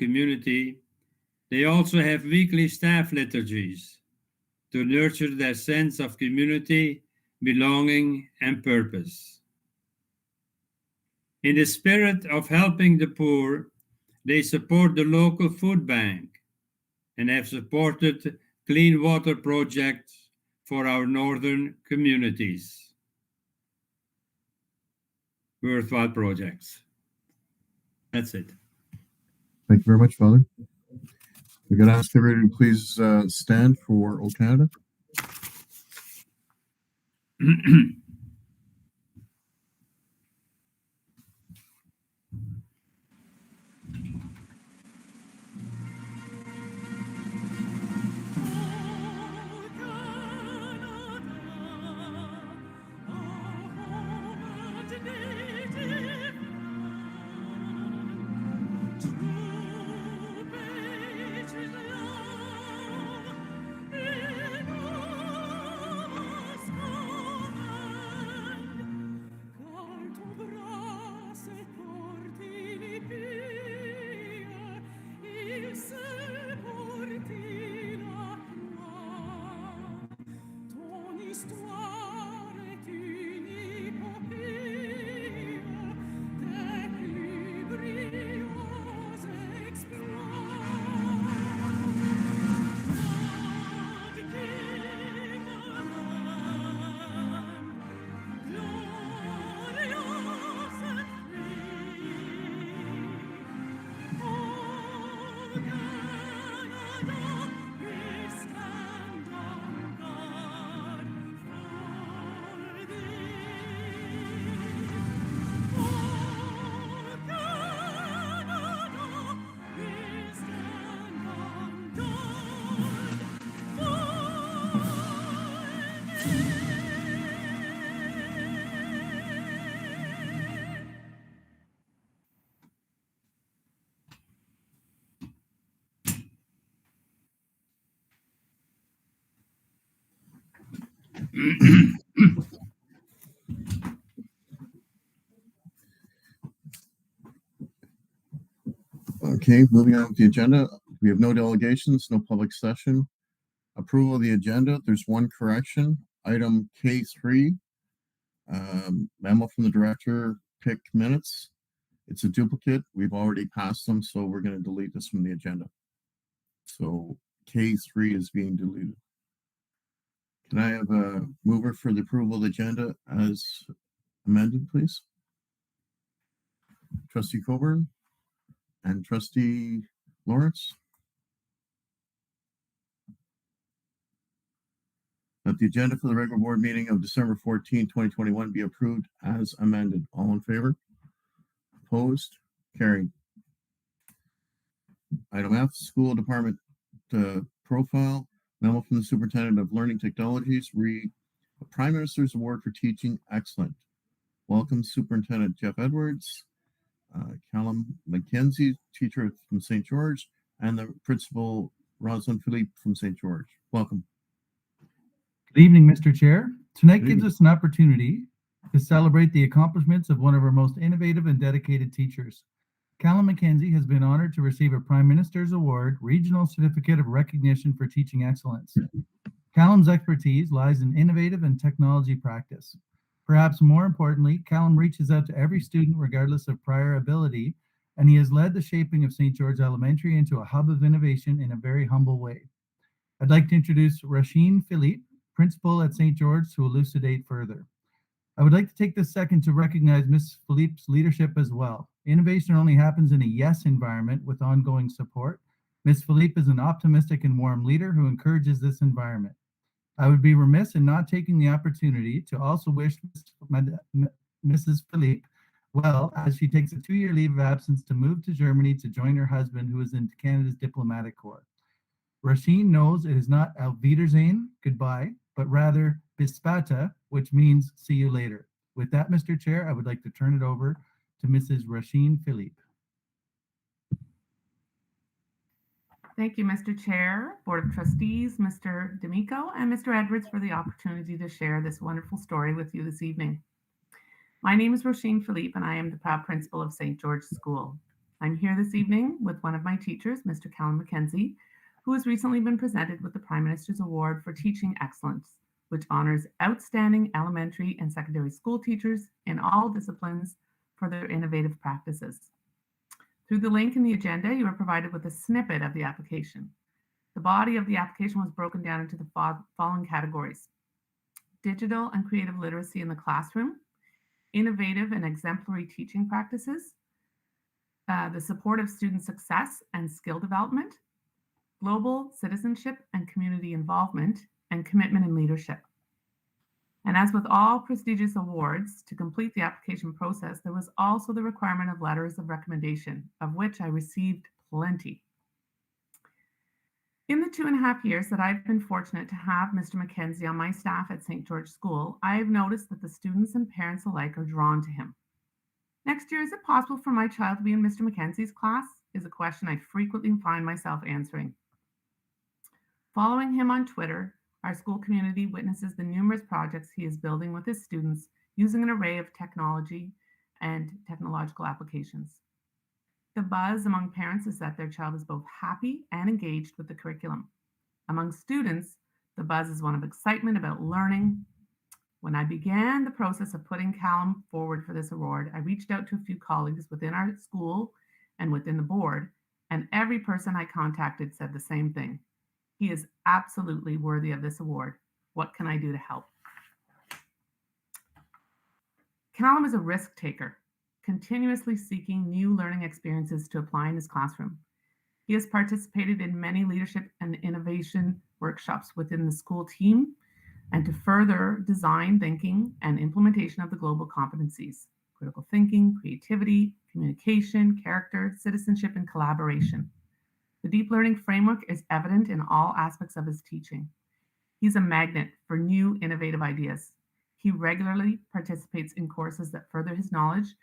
community, they also have weekly staff liturgies to nurture their sense of community, belonging, and purpose. In the spirit of helping the poor, they support the local food bank and have supported clean water projects for our northern communities. Worthwhile projects. That's it. Thank you very much, Father. We're going to ask everybody to please stand for O Canada. Okay, moving on with the agenda. We have no delegations, no public session. Approval of the agenda. There's one correction. Item K3, memo from the director, pick minutes. It's a duplicate. We've already passed them, so we're going to delete this from the agenda. So K3 is being deleted. Can I have a mover for the approval of the agenda as amended, please? Trustee Coburn and Trustee Lawrence. That the agenda for the regular board meeting of December 14, 2021 be approved as amended. All in favor? Opposed? Carried. Item F, school department profile. Memo from the Superintendent of Learning Technologies, Prime Minister's Award for Teaching Excellent. Welcome Superintendent Jeff Edwards, Callum McKenzie, teacher from St. George, and the Principal Rosalind Philippe from St. George. Welcome. Good evening, Mr. Chair. Tonight gives us an opportunity to celebrate the accomplishments of one of our most innovative and dedicated teachers. Callum McKenzie has been honored to receive a Prime Minister's Award Regional Certificate of Recognition for Teaching Excellence. Callum's expertise lies in innovative and technology practice. Perhaps more importantly, Callum reaches out to every student regardless of prior ability, and he has led the shaping of St. George Elementary into a hub of innovation in a very humble way. I'd like to introduce Rasheen Philippe, Principal at St. George, to elucidate further. I would like to take this second to recognize Ms. Philippe's leadership as well. Innovation only happens in a yes environment with ongoing support. Ms. Philippe is an optimistic and warm leader who encourages this environment. I would be remiss in not taking the opportunity to also wish Mrs. Philippe well as she takes a 2-year leave of absence to move to Germany to join her husband, who is in Canada's diplomatic corps. Rasheen knows it is not Auf Wiedersehen, goodbye, but rather bis später, which means see you later. With that, Mr. Chair, I would like to turn it over to Mrs. Rasheen Philippe. Thank you, Mr. Chair, Board of Trustees, Mr. D'Amico, and Mr. Edwards for the opportunity to share this wonderful story with you this evening. My name is Rasheen Philippe, and I am the proud principal of St. George School. I'm here this evening with one of my teachers, Mr. Callum McKenzie, who has recently been presented with the Prime Minister's Award for Teaching Excellence, which honors outstanding elementary and secondary school teachers in all disciplines for their innovative practices. Through the link in the agenda, you are provided with a snippet of the application. The body of the application was broken down into the following categories: digital and creative literacy in the classroom, innovative and exemplary teaching practices, the support of student success and skill development, global citizenship and community involvement, and commitment and leadership. And as with all prestigious awards, to complete the application process, there was also the requirement of letters of recommendation, of which I received plenty. In the 2.5 years that I've been fortunate to have Mr. McKenzie on my staff at St. George School, I have noticed that the students and parents alike are drawn to him. Next year, is it possible for my child to be in Mr. McKenzie's class? Is a question I frequently find myself answering. Following him on Twitter, our school community witnesses the numerous projects he is building with his students using an array of technology and technological applications. The buzz among parents is that their child is both happy and engaged with the curriculum. Among students, the buzz is one of excitement about learning. When I began the process of putting Callum forward for this award, I reached out to a few colleagues within our school and within the board, and every person I contacted said the same thing. He is absolutely worthy of this award. What can I do to help? Callum is a risk taker, continuously seeking new learning experiences to apply in his classroom. He has participated in many leadership and innovation workshops within the school team and to further design thinking and implementation of the global competencies: critical thinking, creativity, communication, character, citizenship, and collaboration. The deep learning framework is evident in all aspects of his teaching. He's a magnet for new innovative ideas. He regularly participates in courses that further his knowledge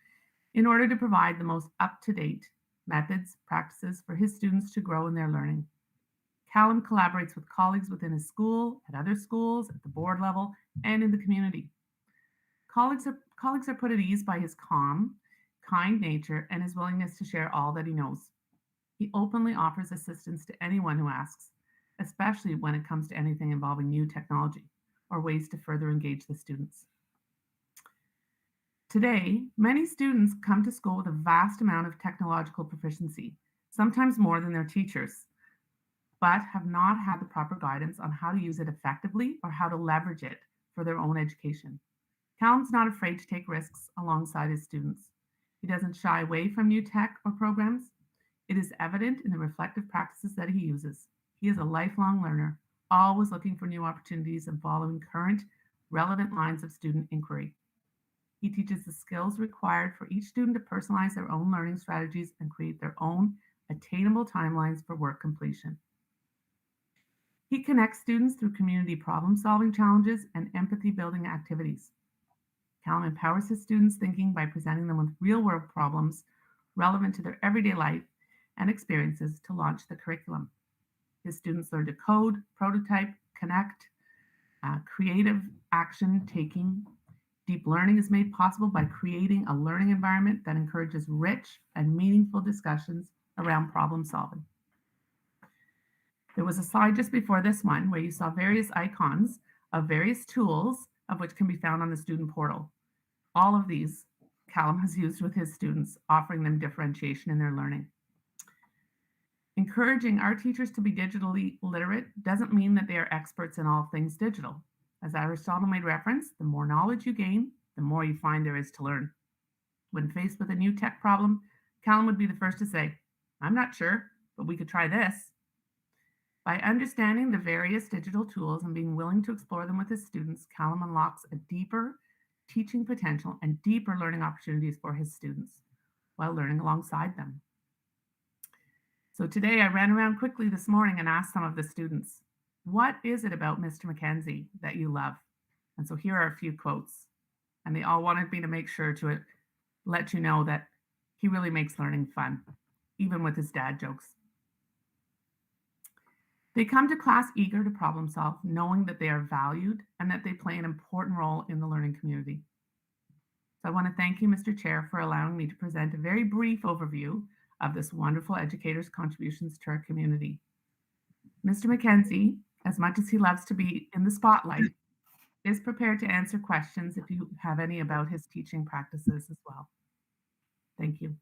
in order to provide the most up-to-date methods, practices for his students to grow in their learning. Callum collaborates with colleagues within his school, at other schools, at the board level, and in the community. Colleagues are put at ease by his calm, kind nature and his willingness to share all that he knows. He openly offers assistance to anyone who asks, especially when it comes to anything involving new technology or ways to further engage the students. Today, many students come to school with a vast amount of technological proficiency, sometimes more than their teachers, but have not had the proper guidance on how to use it effectively or how to leverage it for their own education. Callum's not afraid to take risks alongside his students. He doesn't shy away from new tech or programs. It is evident in the reflective practices that he uses. He is a lifelong learner, always looking for new opportunities and following current, relevant lines of student inquiry. He teaches the skills required for each student to personalize their own learning strategies and create their own attainable timelines for work completion. He connects students through community problem-solving challenges and empathy-building activities. Callum empowers his students' thinking by presenting them with real-world problems relevant to their everyday life and experiences to launch the curriculum. His students learn to code, prototype, connect, creative action taking. Deep learning is made possible by creating a learning environment that encourages rich and meaningful discussions around problem solving. There was a slide just before this one where you saw various icons of various tools of which can be found on the student portal. All of these Callum has used with his students, offering them differentiation in their learning. Encouraging our teachers to be digitally literate doesn't mean that they are experts in all things digital. As Aristotle made reference, the more knowledge you gain, the more you find there is to learn. When faced with a new tech problem, Callum would be the first to say, "I'm not sure, but we could try this." By understanding the various digital tools and being willing to explore them with his students, Callum unlocks a deeper teaching potential and deeper learning opportunities for his students while learning alongside them. So today I ran around quickly this morning and asked some of the students, what is it about Mr. McKenzie that you love? And so here are a few quotes. And they all wanted me to make sure to let you know that he really makes learning fun, even with his dad jokes. They come to class eager to problem solve, knowing that they are valued and that they play an important role in the learning community. So I want to thank you, Mr. Chair, for allowing me to present a very brief overview of this wonderful educator's contributions to our community. Mr. Mackenzie, as much as he loves to be in the spotlight, is prepared to answer questions if you have any about his teaching practices as well. Thank you.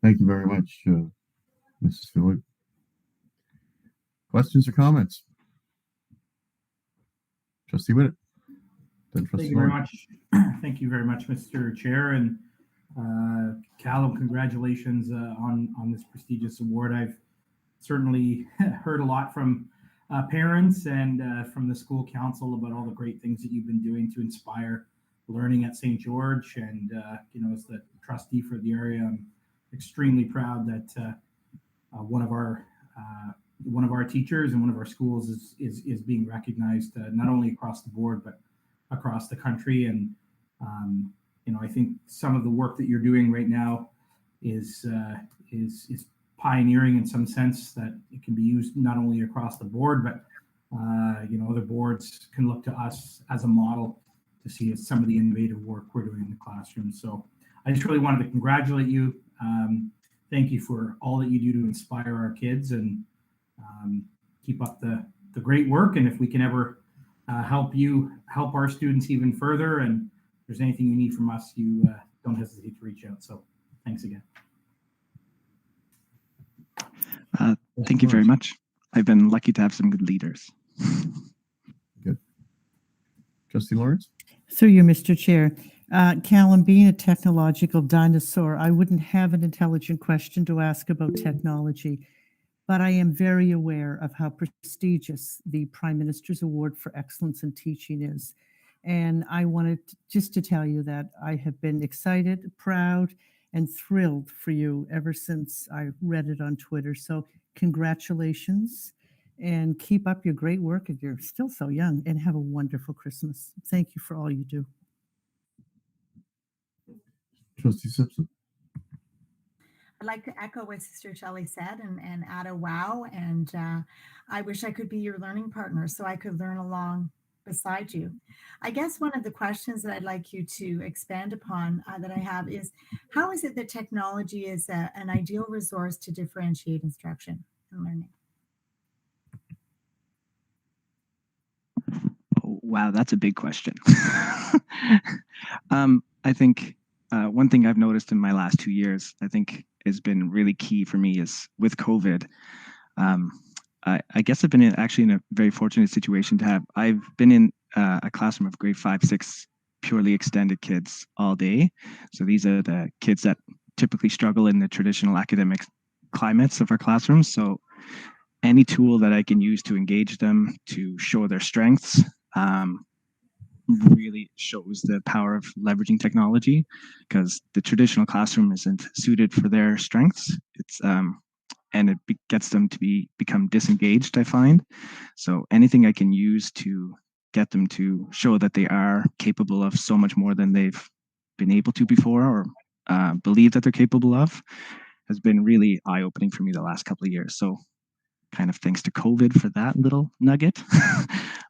Thank you very much, Mrs. Phillip. Questions or comments? Trustee Whittet. Then Thank Trustee you very Lawrence. much. Thank you very much, Mr. Chair. And Callum, congratulations on this prestigious award. I've certainly heard a lot from parents and from the school council about all the great things that you've been doing to inspire learning at St. George. And as the trustee for the area, I'm extremely proud that one of our teachers and one of our schools is being recognized not only across the board but across the country. And I think some of the work that you're doing right now is pioneering in some sense, that it can be used not only across the board, but other boards can look to us as a model to see some of the innovative work we're doing in the classroom. So I just really wanted to congratulate you. Thank you for all that you do to inspire our kids, and keep up the great work. And if we can ever help our students even further, and if there's anything you need from us, you don't hesitate to reach out. So thanks again. Thank you very much. I've been lucky to have some good leaders. Good. Trustee Lawrence. Through you, Mr. Chair. Callum, being a technological dinosaur, I wouldn't have an intelligent question to ask about technology, but I am very aware of how prestigious the Prime Minister's Award for Excellence in Teaching is. And I wanted just to tell you that I have been excited, proud, and thrilled for you ever since I read it on Twitter. So congratulations, and keep up your great work if you're still so young, and have a wonderful Christmas. Thank you for all you do. Trustee Simpson. I'd like to echo what Sister Shelley said and add a wow. And I wish I could be your learning partner so I could learn along beside you. I guess one of the questions that I'd like you to expand upon that I have is, how is it that technology is an ideal resource to differentiate instruction and learning? Oh, wow, that's a big question. I think one thing I've noticed in my last 2 years, I think has been really key for me, is with COVID. I guess I've been actually in a very fortunate situation to have. I've been in a classroom of grade 5, 6 purely extended kids all day. So these are the kids that typically struggle in the traditional academic climates of our classrooms. So any tool that I can use to engage them, to show their strengths, really shows the power of leveraging technology, because the traditional classroom isn't suited for their strengths. It's and it gets them to become disengaged, I find. So anything I can use to get them to show that they are capable of so much more than they've been able to before, or believe that they're capable of, has been really eye-opening for me the last couple of years. So kind of thanks to COVID for that little nugget.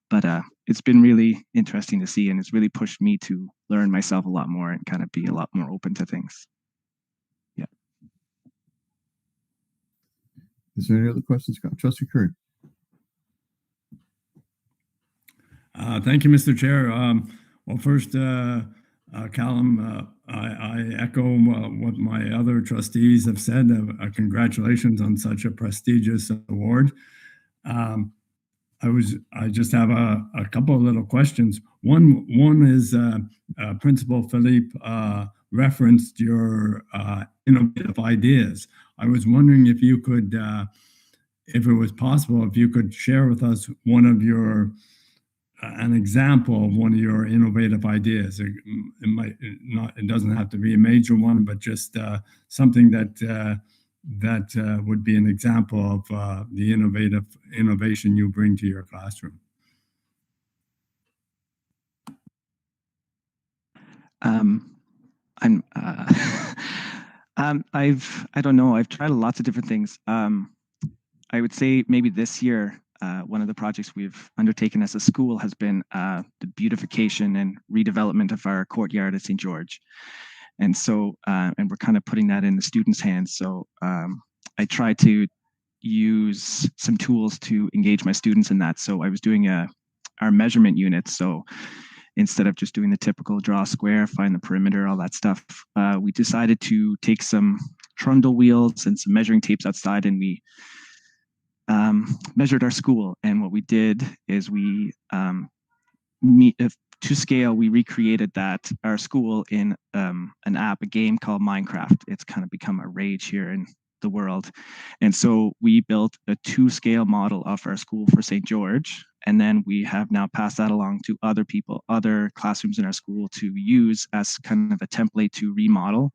But it's been really interesting to see, and it's really pushed me to learn myself a lot more and kind of be a lot more open to things. Yeah. Is there any other questions? Trustee Curry. Thank you, Mr. Chair. Well, first, Callum, I echo what my other trustees have said. Congratulations on such a prestigious award. I just have a couple of little questions. One is Principal Philippe referenced your innovative ideas. I was wondering if you could, if it was possible, if you could share with us one of your an example of one of your innovative ideas. It doesn't have to be a major one, but just something that would be an example of the innovation you bring to your classroom. I don't know. I've tried lots of different things. I would say maybe this year, one of the projects we've undertaken as a school has been the beautification and redevelopment of our courtyard at St. George. And so, and we're kind of putting that in the students' hands. So I try to use some tools to engage my students in that. So I was doing our measurement units. So instead of just doing the typical draw a square, find the perimeter, all that stuff, we decided to take some trundle wheels and some measuring tapes outside, and we measured our school. And what we did is we, to scale, we recreated our school in an app, a game called Minecraft. It's kind of become a rage here in the world. And so we built a 2-scale model of our school for St. George. And then we have now passed that along to other people, other classrooms in our school to use as kind of a template to remodel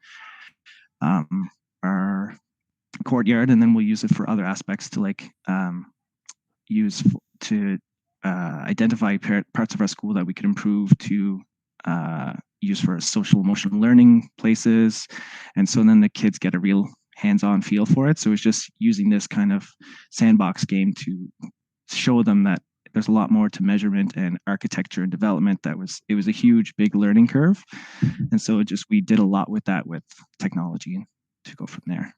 our courtyard. And then we'll use it for other aspects to use to identify parts of our school that we could improve, to use for social emotional learning places. And so then the kids get a real hands-on feel for it. So it's just using this kind of sandbox game to show them that there's a lot more to measurement and architecture and development. It was a huge, big learning curve. And so we did a lot with that, with technology, to go from there.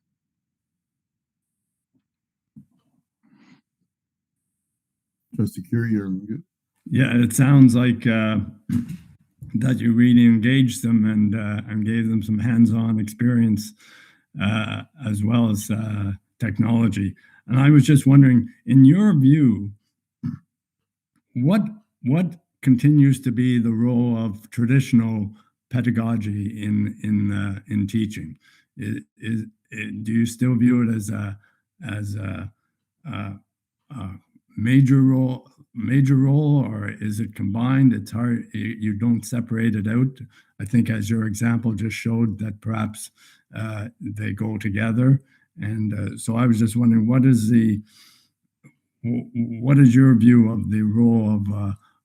Trustee Curie, you're good. Yeah, it sounds like that you really engaged them and gave them some hands-on experience as well as technology. And I was just wondering, in your view, what continues to be the role of traditional pedagogy in teaching? Do you still view it as a major role, or is it combined? It's hard, you don't separate it out. I think, as your example just showed, that perhaps they go together. And so I was just wondering, what is your view of the role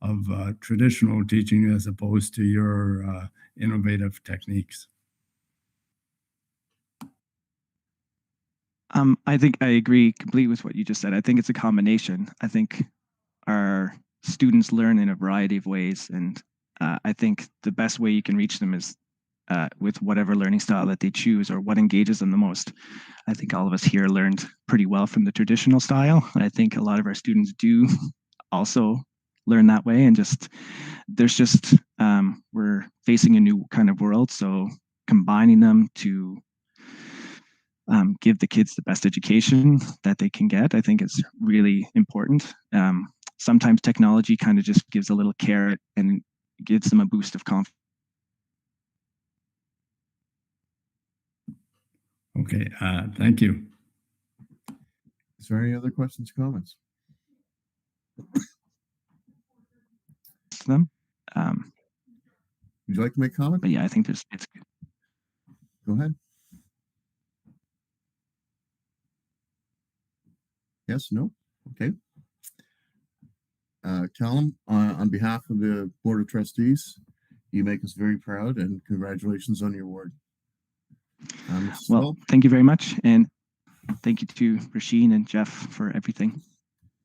of traditional teaching as opposed to your innovative techniques? I think I agree completely with what you just said. I think it's a combination. I think our students learn in a variety of ways, and I think the best way you can reach them is with whatever learning style that they choose or what engages them the most. I think all of us here learned pretty well from the traditional style. I think a lot of our students do also learn that way, and we're facing a new kind of world, so combining them to give the kids the best education that they can get, I think, is really important. Sometimes technology kind of just gives a little carrot and gives them a boost of confidence. Okay, thank you. Is there any other questions, comments? Them. Would you like to make a comment? But yeah, I think it's good. Go ahead. Yes, no? Okay. Callum, on behalf of the Board of Trustees, you make us very proud, and congratulations on your award. Well, thank you very much. And thank you to Rasheen and Jeff for everything.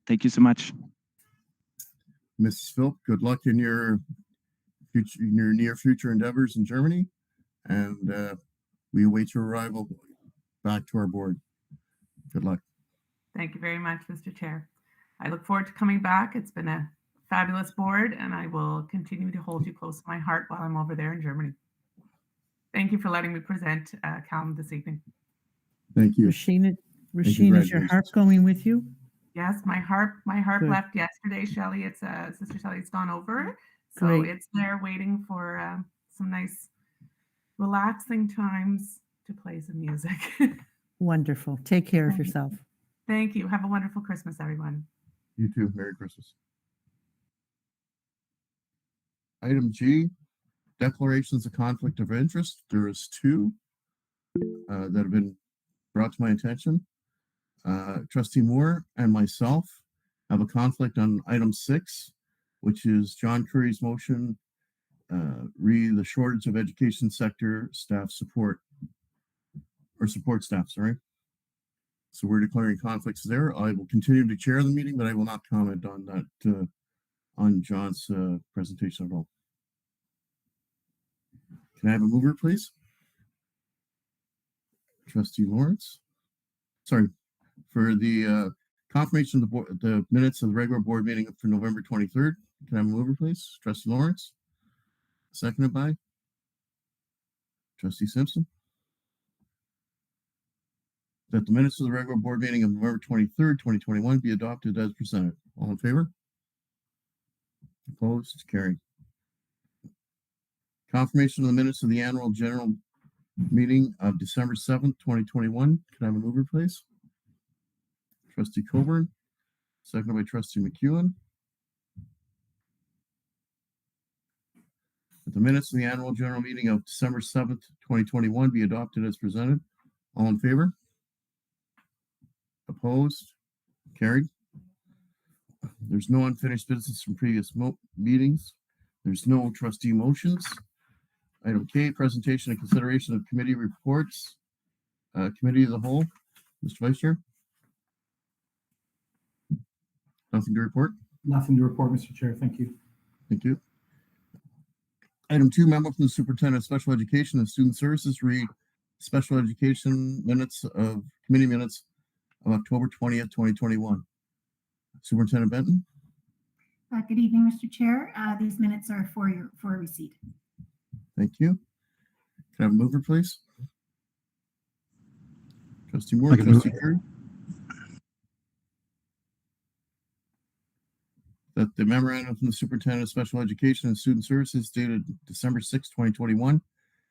Thank you so much. Mrs. Philp, good luck in your near future endeavors in Germany, and we await your arrival back to our board. Good luck. Thank you very much, Mr. Chair. I look forward to coming back. It's been a fabulous board, and I will continue to hold you close to my heart while I'm over there in Germany. Thank you for letting me present Callum this evening. Thank you. Rasheen, is your harp going with you? Yes, my harp Good. left yesterday, Shelley. It's Sister Shelley's gone over. So Great. it's there waiting for some nice relaxing times to play some music. Wonderful. Take care of yourself. Thank you. Have a wonderful Christmas, everyone. You too. Merry Christmas. Item G, declarations of conflict of interest. There is two that have been brought to my attention. Trustee Moore and myself have a conflict on item 6, which is John Curry's motion, re the shortage of education sector staff support, or support staff, sorry. So we're declaring conflicts there. I will continue to chair the meeting, but I will not comment on that, on John's presentation at all. Can I have a mover, please? Trustee Lawrence. Sorry, for the confirmation of the minutes of the regular board meeting for November 23rd. Can I have a mover, please? Trustee Lawrence. Seconded by Trustee Simpson. That the minutes of the regular board meeting of November 23rd, 2021 be adopted as presented. All in favor? Opposed? Carried. Confirmation of the minutes of the annual general meeting of December 7th, 2021. Can I have a mover, please? Trustee Coburn, seconded by Trustee McEwen. That the minutes of the annual general meeting of December 7th, 2021 be adopted as presented. All in favor? Opposed? Carried. There's no unfinished business from previous meetings. There's no trustee motions. Item K, presentation and consideration of committee reports. Committee as a whole. Mr. Vice Chair. Nothing to report. Nothing to report, Mr. Chair. Thank you. Thank you. Item 2, memo from the Superintendent of Special Education and Student Services. Read special education minutes of committee minutes of October 20th, 2021. Superintendent Benton. Good evening, Mr. Chair. These minutes are for receipt. Thank you. Can I have a mover, please? Trustee Moore, Trustee Curry. That the memorandum from the Superintendent of Special Education and Student Services dated December 6, 2021,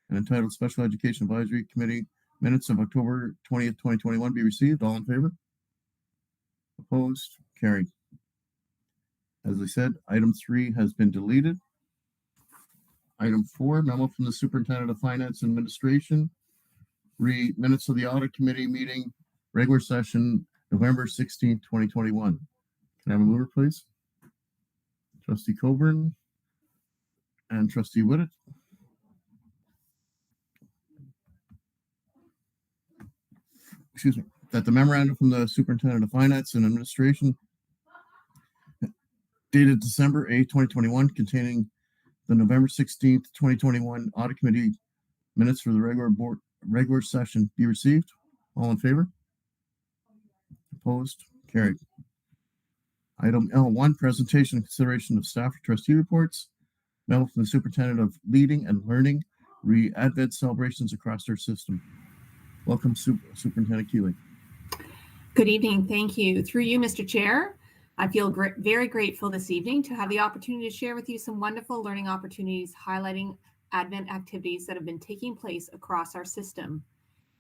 and entitled Special Education Advisory Committee minutes of October 20th, 2021 be received. All in favor? Opposed? Carried. As I said, item 3 has been deleted. Item 4, memo from the Superintendent of Finance and Administration. Read minutes of the Audit Committee meeting, regular session, November 16th, 2021. Can I have a mover, please? Trustee Coburn and Trustee Whitted. Excuse me. That the memorandum from the Superintendent of Finance and Administration dated December 8, 2021, containing the November 16th, 2021 Audit Committee minutes for the regular session be received. All in favor? Opposed? Carried. Item L1, presentation and consideration of staff and trustee reports. Memo from the Superintendent of Leading and Learning, Advent celebrations across our system. Welcome, Superintendent Keeley. Good evening. Thank you. Through you, Mr. Chair, I feel very grateful this evening to have the opportunity to share with you some wonderful learning opportunities highlighting Advent activities that have been taking place across our system.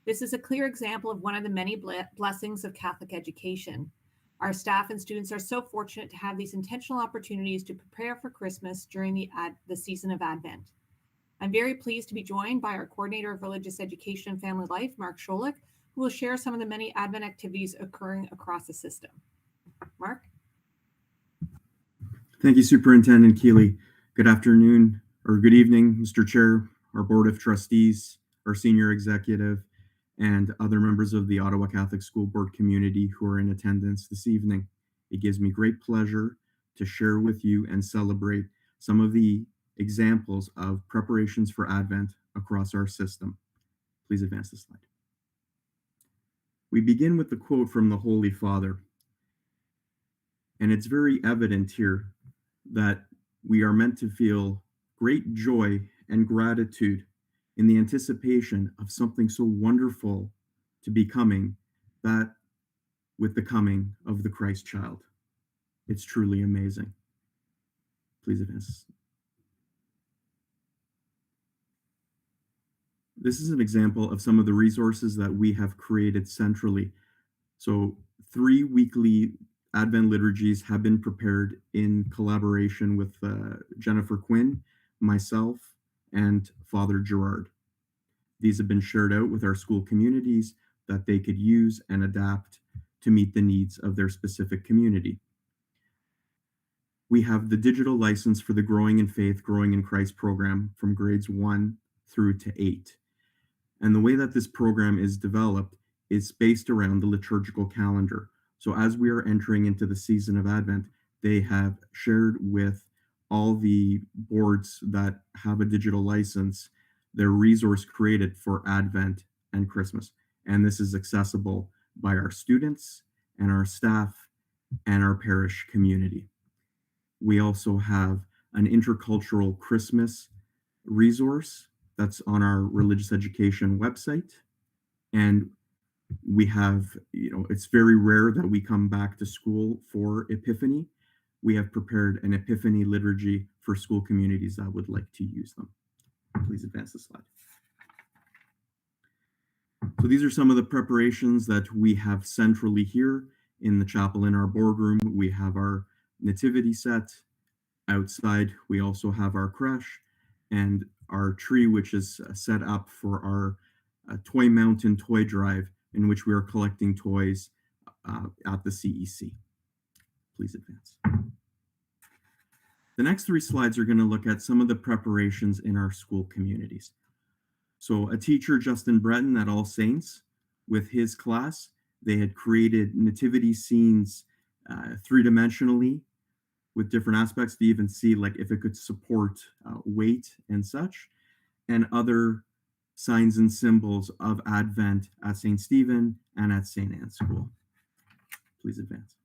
This is a clear example of one of the many blessings of Catholic education. Our staff and students are so fortunate to have these intentional opportunities to prepare for Christmas during the season of Advent. I'm very pleased to be joined by our Coordinator of Religious Education and Family Life, Mark Scholik, who will share some of the many Advent activities occurring across the system. Mark? Thank you, Superintendent Keeley. Good afternoon or good evening, Mr. Chair, our Board of Trustees, our Senior Executive, and other members of the Ottawa Catholic School Board community who are in attendance this evening. It gives me great pleasure to share with you and celebrate some of the examples of preparations for Advent across our system. Please advance the slide. We begin with the quote from the Holy Father. And it's very evident here that we are meant to feel great joy and gratitude in the anticipation of something so wonderful to be coming, that with the coming of the Christ child. It's truly amazing. Please advance. This is an example of some of the resources that we have created centrally. So 3 weekly Advent liturgies have been prepared in collaboration with Jennifer Quinn, myself, and Father Gerard. These have been shared out with our school communities that they could use and adapt to meet the needs of their specific community. We have the digital license for the Growing in Faith, Growing in Christ program from grades 1 through to 8. And the way that this program is developed is based around the liturgical calendar. So as we are entering into the season of Advent, they have shared with all the boards that have a digital license their resource created for Advent and Christmas. and this is accessible by our students and our staff and our parish community. We also have an intercultural Christmas resource that's on our religious education website. And we have, it's very rare that we come back to school for Epiphany. We have prepared an Epiphany liturgy for school communities that would like to use them. Please advance the slide. So these are some of the preparations that we have centrally here in the chapel. In our boardroom, we have our nativity set. Outside, we also have our creche and our tree, which is set up for our Toy Mountain toy drive, in which we are collecting toys at the CEC. Please advance. The next three slides are going to look at some of the preparations in our school communities. So a teacher, Justin Breton at All Saints, with his class, they had created nativity scenes three-dimensionally with different aspects to even see like if it could support weight and such, and other signs and symbols of Advent at St. Stephen and at St. Anne's School. Please advance.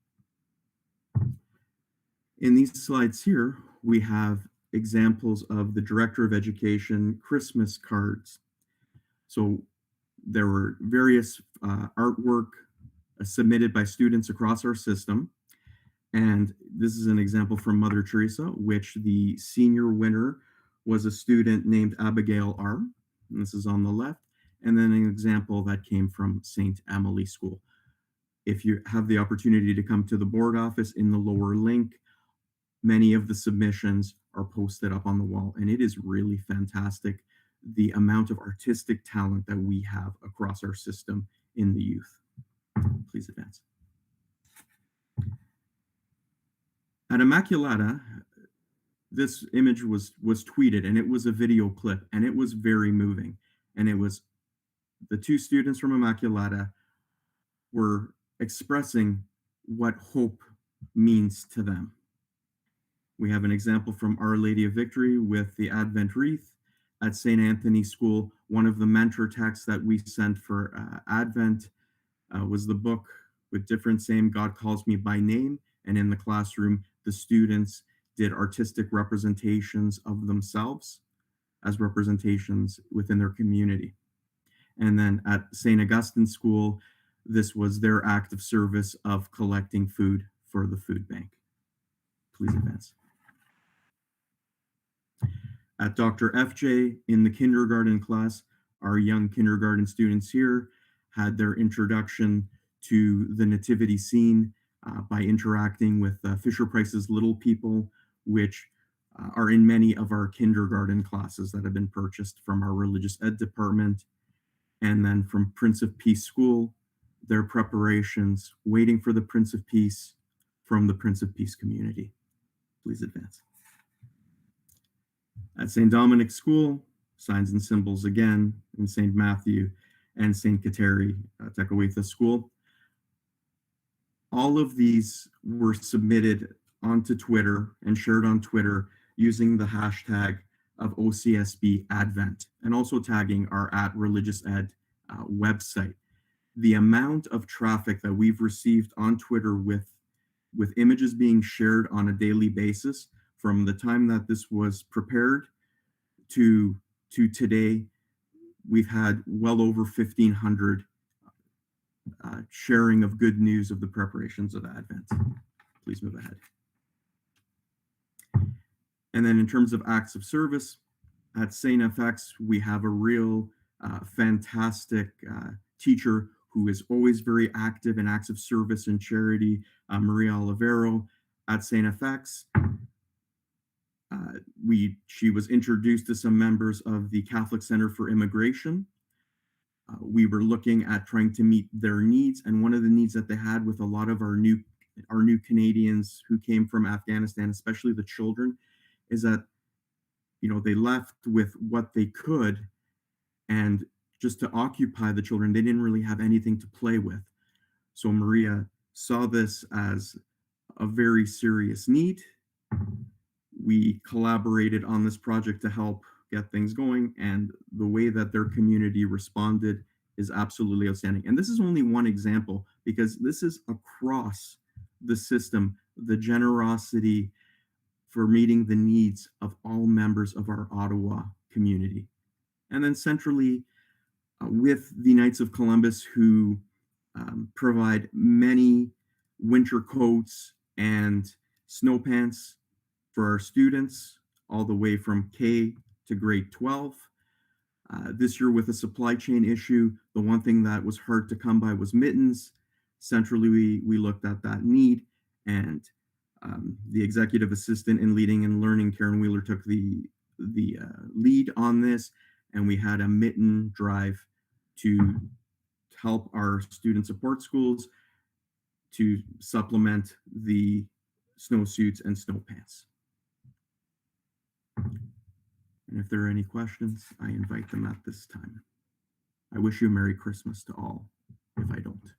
In these slides here, we have examples of the Director of Education Christmas cards. So there were various artwork submitted by students across our system. And this is an example from Mother Teresa, which the senior winner was a student named Abigail R. And this is on the left. And then an example that came from St. Emily School. If you have the opportunity to come to the board office, in the lower link, many of the submissions are posted up on the wall, and it is really fantastic the amount of artistic talent that we have across our system in the youth. Please advance. At Immaculata, this image was tweeted, and it was a video clip, and it was very moving. And it was the two students from Immaculata were expressing what hope means to them. We have an example from Our Lady of Victory with the Advent wreath at St. Anthony School. One of the mentor texts that we sent for Advent was the book with different saying, God calls me by name. And in the classroom, the students did artistic representations of themselves as representations within their community. And then at St. Augustine School, this was their act of service of collecting food for the food bank. Please advance. At Dr. FJ in the kindergarten class, our young kindergarten students here had their introduction to the nativity scene by interacting with Fisher-Price's Little People, which are in many of our kindergarten classes that have been purchased from our religious ed department. And then from Prince of Peace School, their preparations, waiting for the Prince of Peace from the Prince of Peace community. Please advance. At St. Dominic School, signs and symbols again in St. Matthew and St. Kateri, Tekakwitha School. All of these were submitted onto Twitter and shared on Twitter using the hashtag of OCSB Advent, and also tagging our @ReligiousEd website. The amount of traffic that we've received on Twitter with images being shared on a daily basis from the time that this was prepared to today, we've had well over 1,500 sharing of good news of the preparations of Advent. Please move ahead. And then in terms of acts of service, at St. FX, we have a real fantastic teacher who is always very active in acts of service and charity, Maria Olivero at St. FX. She was introduced to some members of the Catholic Center for Immigration. We were looking at trying to meet their needs, and one of the needs that they had with a lot of our new Canadians who came from Afghanistan, especially the children, is that they left with what they could, and just to occupy the children, they didn't really have anything to play with. So Maria saw this as a very serious need. We collaborated on this project to help get things going, and the way that their community responded is absolutely outstanding. And this is only one example, because this is across the system, the generosity for meeting the needs of all members of our Ottawa community. And then centrally, with the Knights of Columbus, who provide many winter coats and snow pants for our students, all the way from K to grade 12. This year, with a supply chain issue, the one thing that was hard to come by was mittens. Centrally, we looked at that need, and the executive assistant in leading and learning, Karen Wheeler, took the lead on this, and we had a mitten drive to help our student support schools to supplement the snowsuits and snow pants. And if there are any questions, I invite them at this time. I wish you a Merry Christmas to all, if I don't.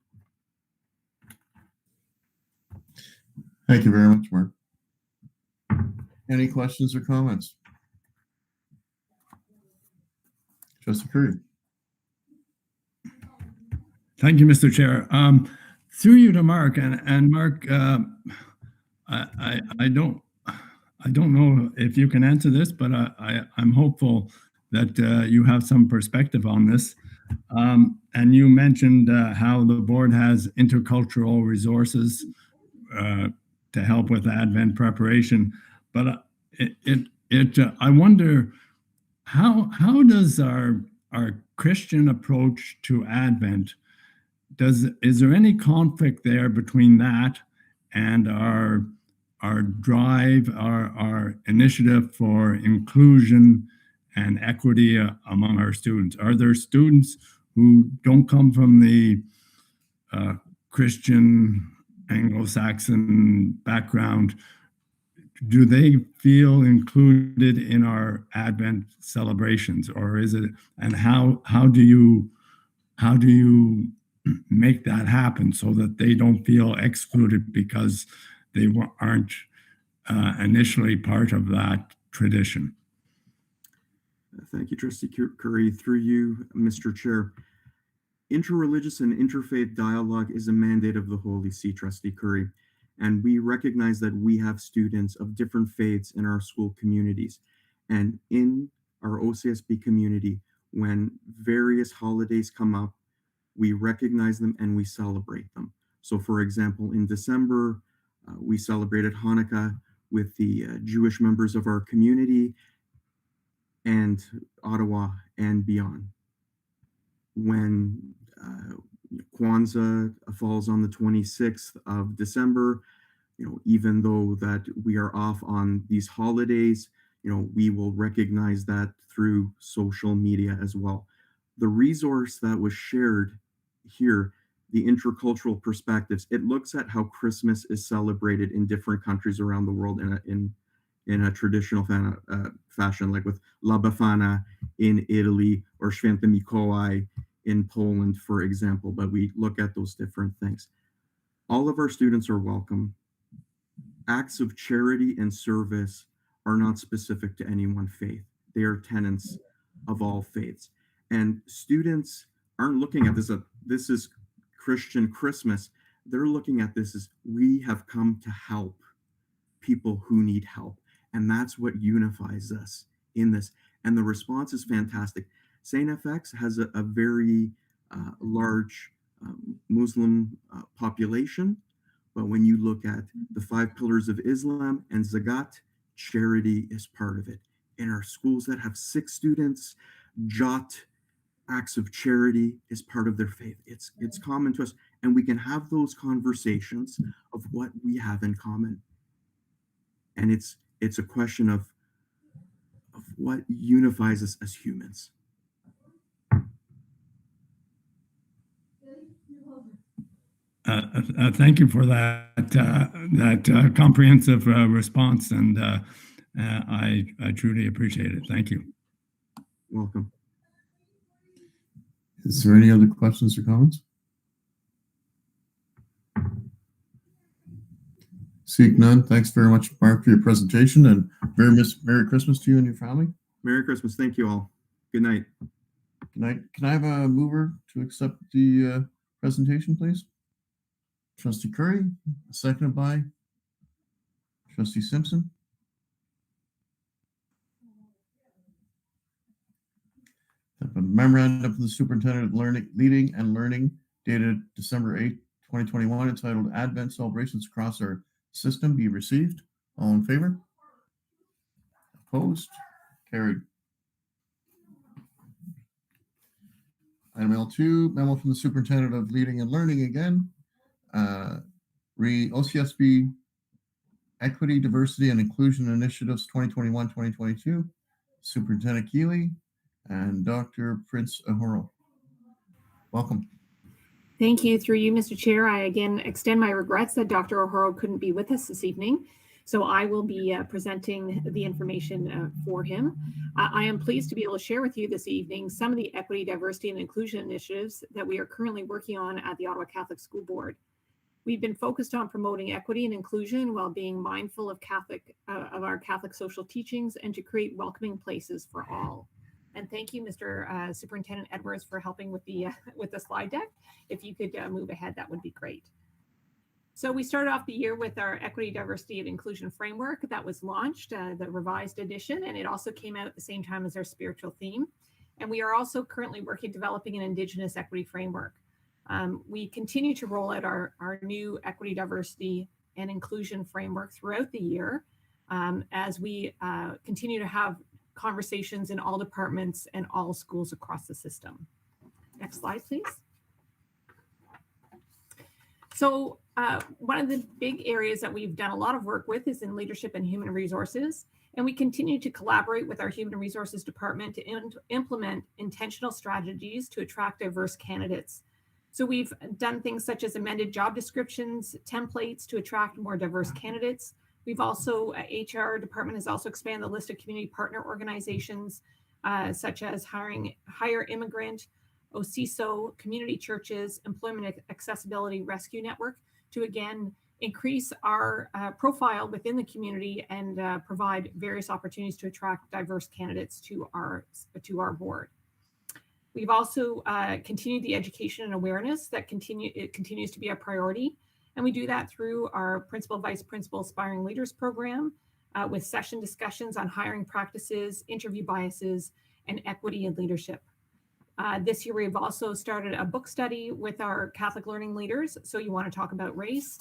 Thank you very much, Mark. Any questions or comments? Trustee Curry. Thank you, Mr. Chair. Through you to Mark, and Mark, I don't know if you can answer this, but I'm hopeful that you have some perspective on this. And you mentioned how the board has intercultural resources to help with Advent preparation, but I wonder how does our Christian approach to Advent, is there any conflict there between that and our drive, our initiative for inclusion and equity among our students? Are there students who don't come from the Christian Anglo-Saxon background? Do they feel included in our Advent celebrations, or is it? And how do you make that happen so that they don't feel excluded because they aren't initially part of that tradition? Thank you, Trustee Curry. Through you, Mr. Chair. Intra-religious and interfaith dialogue is a mandate of the Holy See, Trustee Curry. And we recognize that we have students of different faiths in our school communities. And in our OCSB community, when various holidays come up, we recognize them and we celebrate them. So for example, in December, we celebrated Hanukkah with the Jewish members of our community and Ottawa and beyond. When Kwanzaa falls on the 26th of December, even though that we are off on these holidays, we will recognize that through social media as well. The resource that was shared here, the Intercultural Perspectives, it looks at how Christmas is celebrated in different countries around the world in a traditional fashion, like with La Befana in Italy or Święty Mikołaj in Poland, for example. But we look at those different things. All of our students are welcome. Acts of charity and service are not specific to any one faith. They are tenets of all faiths. And students aren't looking at this as this is Christian Christmas. They're looking at this as we have come to help people who need help. And that's what unifies us in this. And the response is fantastic. St. FX has a very large Muslim population. But when you look at the 5 pillars of Islam and Zakat, charity is part of it. In our schools that have 6 students, Jot, acts of charity is part of their faith. It's common to us, and we can have those conversations of what we have in common. And it's a question of what unifies us as humans. Thank you for that comprehensive response, and I truly appreciate it. Thank you. Welcome. Is there any other questions or comments? Seeing none, thanks very much, Mark, for your presentation, and Merry Christmas to you and your family. Merry Christmas. Thank you all. Good night. Can I have a mover to accept the presentation, please? Trustee Curry, seconded by Trustee Simpson. A memorandum from the Superintendent of Leading and Learning dated December 8th, 2021, entitled Advent Celebrations Across Our System be received. All in favor? Opposed? Carried. Item L2, memo from the Superintendent of Leading and Learning again. OCSB Equity, Diversity, and Inclusion Initiatives 2021-2022. Superintendent Keeley and Dr. Prince Ahoro. Welcome. Thank you. Through you, Mr. Chair, I again extend my regrets that Dr. Ahoro couldn't be with us this evening. So I will be presenting the information for him. I am pleased to be able to share with you this evening some of the equity, diversity, and inclusion initiatives that we are currently working on at the Ottawa Catholic School Board. We've been focused on promoting equity and inclusion while being mindful of our Catholic social teachings and to create welcoming places for all. And thank you, Mr. Superintendent Edwards, for helping with the slide deck. If you could move ahead, that would be great. So we started off the year with our Equity, Diversity, and Inclusion Framework that was launched, the revised edition, and it also came out at the same time as our spiritual theme. And we are also currently developing an Indigenous equity framework. We continue to roll out our new Equity, Diversity, and Inclusion framework throughout the year as we continue to have conversations in all departments and all schools across the system. Next slide, please. So one of the big areas that we've done a lot of work with is in leadership and human resources. And we continue to collaborate with our human resources department to implement intentional strategies to attract diverse candidates. So we've done things such as amended job descriptions, templates to attract more diverse candidates. We've also, HR department has also expanded the list of community partner organizations, such as Hire Immigrant, OCSO, community churches, Employment Accessibility Rescue Network, to again increase our profile within the community and provide various opportunities to attract diverse candidates to our board. We've also continued the education and awareness that continues to be a priority. And we do that through our Principal, Vice Principal Aspiring Leaders program with session discussions on hiring practices, interview biases, and equity and leadership. This year, we've also started a book study with our Catholic learning leaders. So you want to talk about race,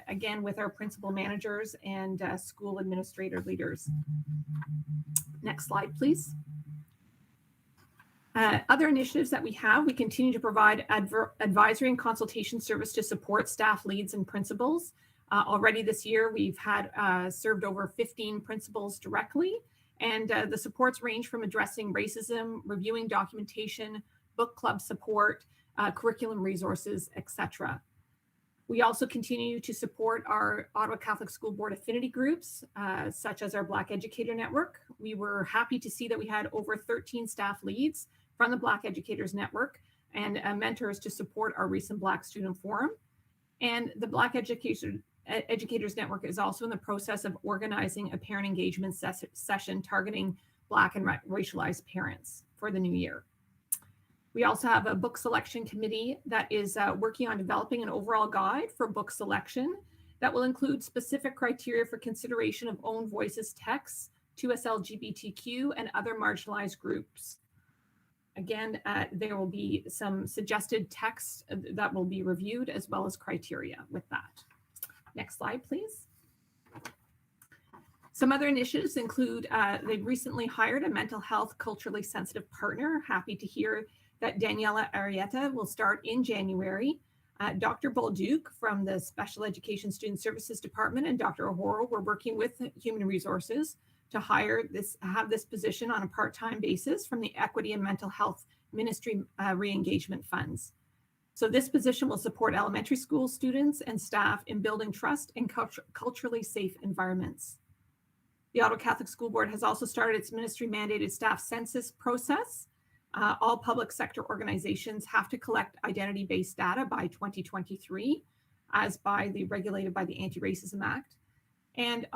again, with our principal managers and school administrator leaders. Next slide, please. Other initiatives that we have, we continue to provide advisory and consultation service to support staff leads and principals. Already this year, we've had served over 15 principals directly, and the supports range from addressing racism, reviewing documentation, book club support, curriculum resources, etc. We also continue to support our Ottawa Catholic School Board affinity groups, such as our Black Educator Network. We were happy to see that we had over 13 staff leads from the Black Educators Network and mentors to support our recent Black Student Forum. And the Black Educators Network is also in the process of organizing a parent engagement session targeting Black and racialized parents for the new year. We also have a book selection committee that is working on developing an overall guide for book selection that will include specific criteria for consideration of own voices texts to LGBTQ and other marginalized groups. Again, there will be some suggested texts that will be reviewed as well as criteria with that. Next slide, please. Some other initiatives include they've recently hired a mental health culturally sensitive partner. Happy to hear that Daniela Arietta will start in January. Dr. Bolduc from the Special Education Student Services Department and Dr. Ahoro were working with Human Resources to have this position on a part-time basis from the Equity and Mental Health Ministry re-engagement funds. So this position will support elementary school students and staff in building trust and culturally safe environments. The Ottawa Catholic School Board has also started its ministry-mandated staff census process. All public sector organizations have to collect identity-based data by 2023, as regulated by the Anti-Racism Act. And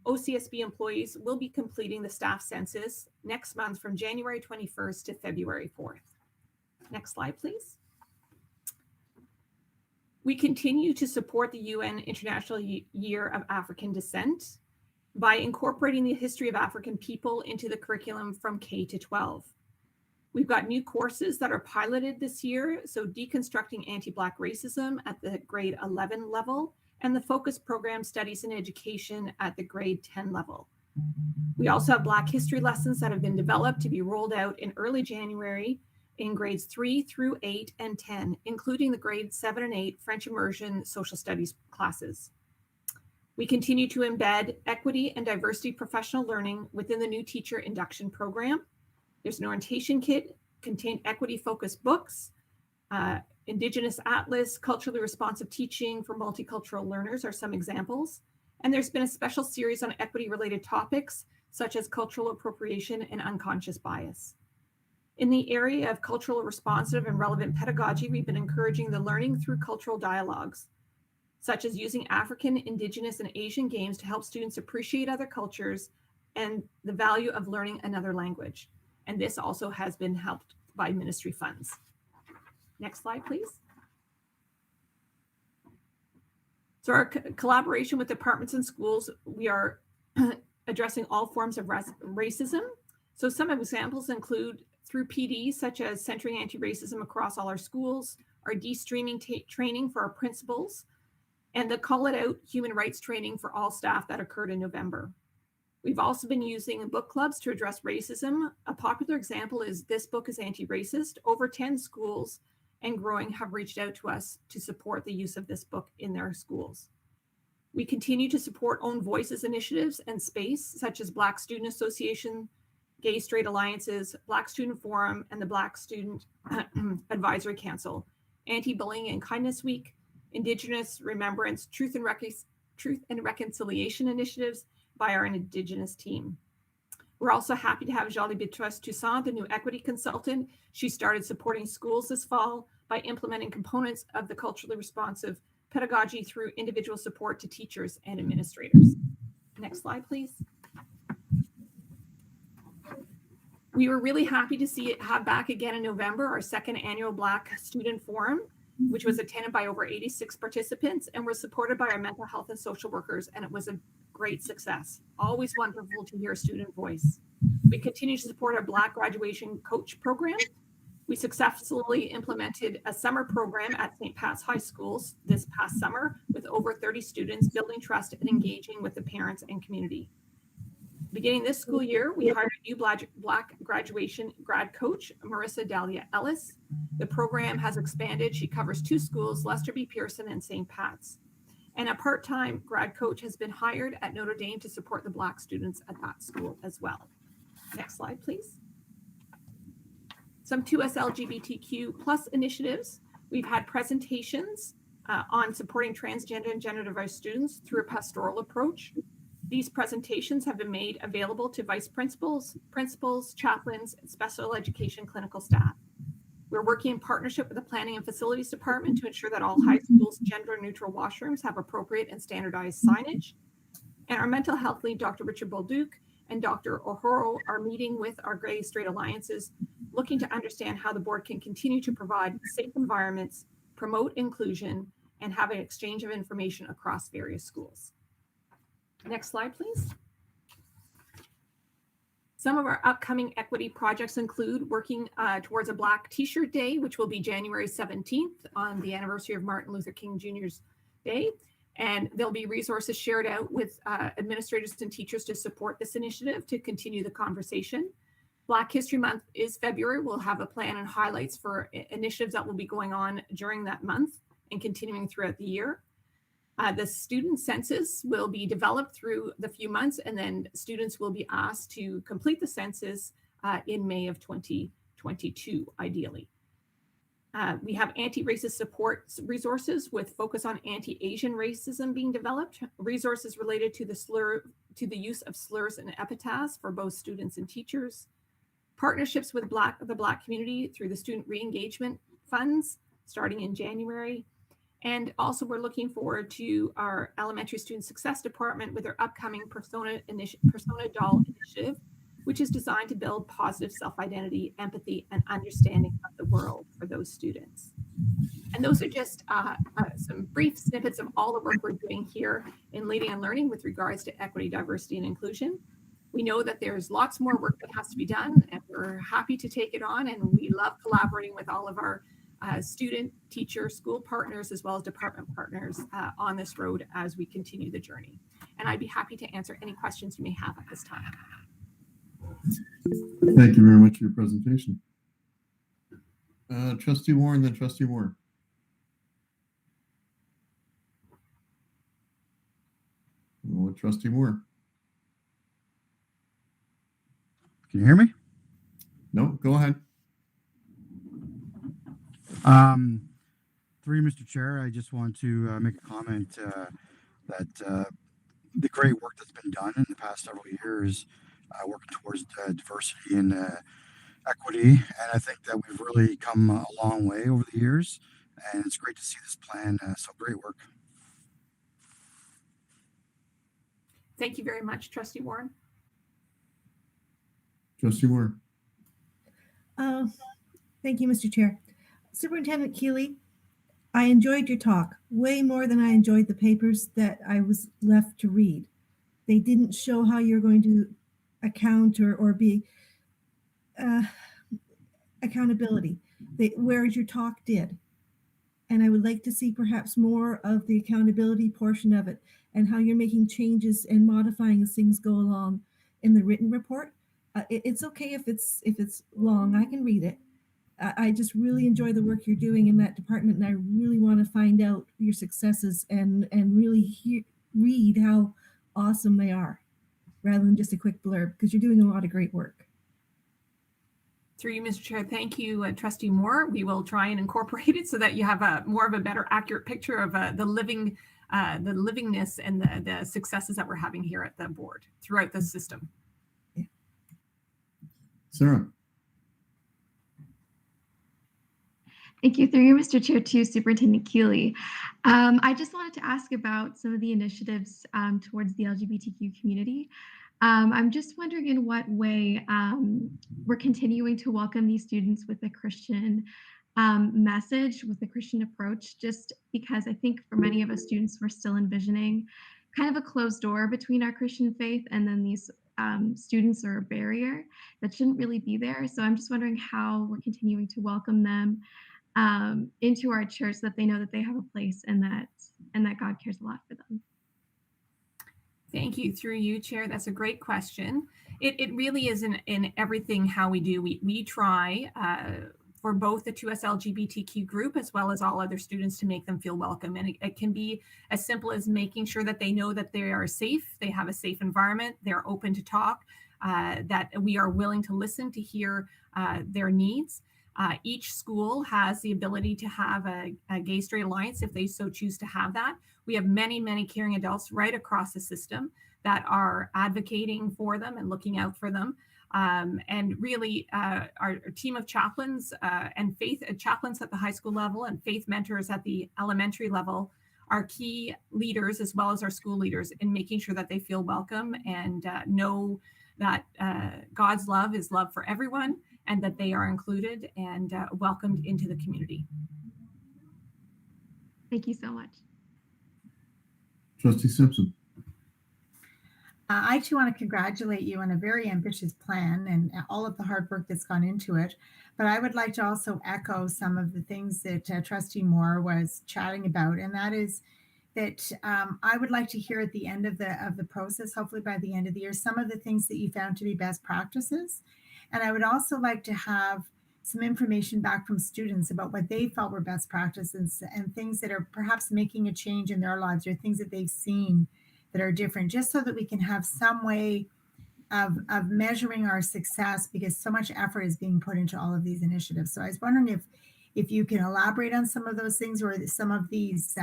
OCSB employees will be completing the staff census next month from January 21st to February 4th. Next slide, please. We continue to support the UN International Year of African Descent by incorporating the history of African people into the curriculum from K to 12. We've got new courses that are piloted this year, so deconstructing anti-Black racism at the grade 11 level, and the focus program studies in education at the grade 10 level. We also have Black history lessons that have been developed to be rolled out in early January in grades 3 through 8 and 10, including the grades 7 and 8 French immersion social studies classes. We continue to embed equity and diversity professional learning within the new teacher induction program. There's an orientation kit, contained equity-focused books, Indigenous Atlas, culturally responsive teaching for multicultural learners are some examples. And there's been a special series on equity-related topics, such as cultural appropriation and unconscious bias. In the area of cultural responsive and relevant pedagogy, we've been encouraging the learning through cultural dialogues, such as using African, Indigenous, and Asian games to help students appreciate other cultures and the value of learning another language. And this also has been helped by ministry funds. Next slide, please. So our collaboration with departments and schools, we are addressing all forms of racism. So some examples include through PD, such as centering anti-racism across all our schools, our de-streaming training for our principals, and the Call It Out human rights training for all staff that occurred in November. We've also been using book clubs to address racism. A popular example is This Book is Anti-Racist. Over 10 schools and growing have reached out to us to support the use of this book in their schools. We continue to support Own Voices initiatives and space, such as Black Student Association, Gay Straight Alliances, Black Student Forum, and the Black Student Advisory Council, Anti-Bullying and Kindness Week, Indigenous Remembrance, Truth and Reconciliation initiatives by our Indigenous team. We're also happy to have Jolie Betrus Toussaint, the new equity consultant. She started supporting schools this fall by implementing components of the culturally responsive pedagogy through individual support to teachers and administrators. Next slide, please. We were really happy to see it have back again in November, our second annual Black Student Forum, which was attended by over 86 participants and was supported by our mental health and social workers, and it was a great success. Always wonderful to hear a student voice. We continue to support our Black graduation coach program. We successfully implemented a summer program at St. Pat's High Schools this past summer with over 30 students, building trust and engaging with the parents and community. Beginning this school year, we hired a new Black graduation grad coach, Marissa Dahlia Ellis. The program has expanded. She covers 2 schools, Lester B. Pearson and St. Pat's. And a part-time grad coach has been hired at Notre Dame to support the Black students at that school as well. Next slide, please. Some 2S LGBTQ+ initiatives. We've had presentations on supporting transgender and gender diverse students through a pastoral approach. These presentations have been made available to vice principals, chaplains, and special education clinical staff. We're working in partnership with the Planning and Facilities Department to ensure that all high schools' gender-neutral washrooms have appropriate and standardized signage. And our mental health lead, Dr. Richard Bolduc, and Dr. O'Horo are meeting with our Gay Straight Alliances, looking to understand how the board can continue to provide safe environments, promote inclusion, and have an exchange of information across various schools. Next slide, please. Some of our upcoming equity projects include working towards a Black T-shirt Day, which will be January 17th on the anniversary of Martin Luther King Jr.'s Day. And there'll be resources shared out with administrators and teachers to support this initiative to continue the conversation. Black History Month is February. We'll have a plan and highlights for initiatives that will be going on during that month and continuing throughout the year. The student census will be developed through the few months, and then students will be asked to complete the census in May of 2022, ideally. We have anti-racist support resources with focus on anti-Asian racism being developed, resources related to the use of slurs and epithets for both students and teachers, partnerships with the Black community through the student re-engagement funds starting in January, And also we're looking forward to our elementary student success department with their upcoming Persona Doll initiative, which is designed to build positive self-identity, empathy, and understanding of the world for those students. And those are just some brief snippets of all the work we're doing here in Leading and Learning with regards to equity, diversity, and inclusion. We know that there's lots more work that has to be done, and we're happy to take it on. And we love collaborating with all of our student, teacher, school partners, as well as department partners on this road as we continue the journey. And I'd be happy to answer any questions you may have at this time. Thank you very much for your presentation. Trustee Warren, then Trustee Moore. Well, Trustee Moore. Can you hear me? No, go ahead. Through you, Mr. Chair, I just want to make a comment that the great work that's been done in the past several years working towards diversity and equity, and I think that we've really come a long way over the years, and it's great to see this plan. So great work. Thank you very much, Trustee Warren. Trustee Moore. Thank you, Mr. Chair. Superintendent Keeley, I enjoyed your talk way more than I enjoyed the papers that I was left to read. They didn't show how you're going to account or be accountability, whereas your talk did. And I would like to see perhaps more of the accountability portion of it and how you're making changes and modifying as things go along in the written report. It's okay if it's long, I can read it. I just really enjoy the work you're doing in that department, and I really want to find out your successes and really read how awesome they are, rather than just a quick blurb, because you're doing a lot of great work. Through you, Mr. Chair, thank you, Trustee Moore. We will try and incorporate it so that you have a more of a better, accurate picture of the livingness and the successes that we're having here at the board throughout the system. Yeah. Sarah. Thank you. Through you, Mr. Chair, to Superintendent Keeley. I just wanted to ask about some of the initiatives towards the LGBTQ community. I'm just wondering in what way we're continuing to welcome these students with a Christian message, with a Christian approach, just because I think for many of us students, we're still envisioning kind of a closed door between our Christian faith and then these students are a barrier that shouldn't really be there. So I'm just wondering how we're continuing to welcome them into our church, so that they know that they have a place and that God cares a lot for them. Thank you. Through you, Chair. That's a great question. It really is in everything how we do. We try for both the 2S LGBTQ group as well as all other students to make them feel welcome. And it can be as simple as making sure that they know that they are safe, they have a safe environment, they're open to talk, that we are willing to listen to hear their needs. Each school has the ability to have a Gay Straight Alliance if they so choose to have that. We have many, many caring adults right across the system that are advocating for them and looking out for them. And really, our team of chaplains and faith chaplains at the high school level and faith mentors at the elementary level are key leaders, as well as our school leaders, in making sure that they feel welcome and know that God's love is love for everyone, and that they are included and welcomed into the community. Thank you so much. Trustee Simpson. I too want to congratulate you on a very ambitious plan and all of the hard work that's gone into it. But I would like to also echo some of the things that Trustee Moore was chatting about, and that is that I would like to hear at the end of the process, hopefully by the end of the year, some of the things that you found to be best practices. And I would also like to have some information back from students about what they felt were best practices and things that are perhaps making a change in their lives, or things that they've seen that are different, just so that we can have some way of measuring our success, because so much effort is being put into all of these initiatives. So I was wondering if you can elaborate on some of those things, or some of these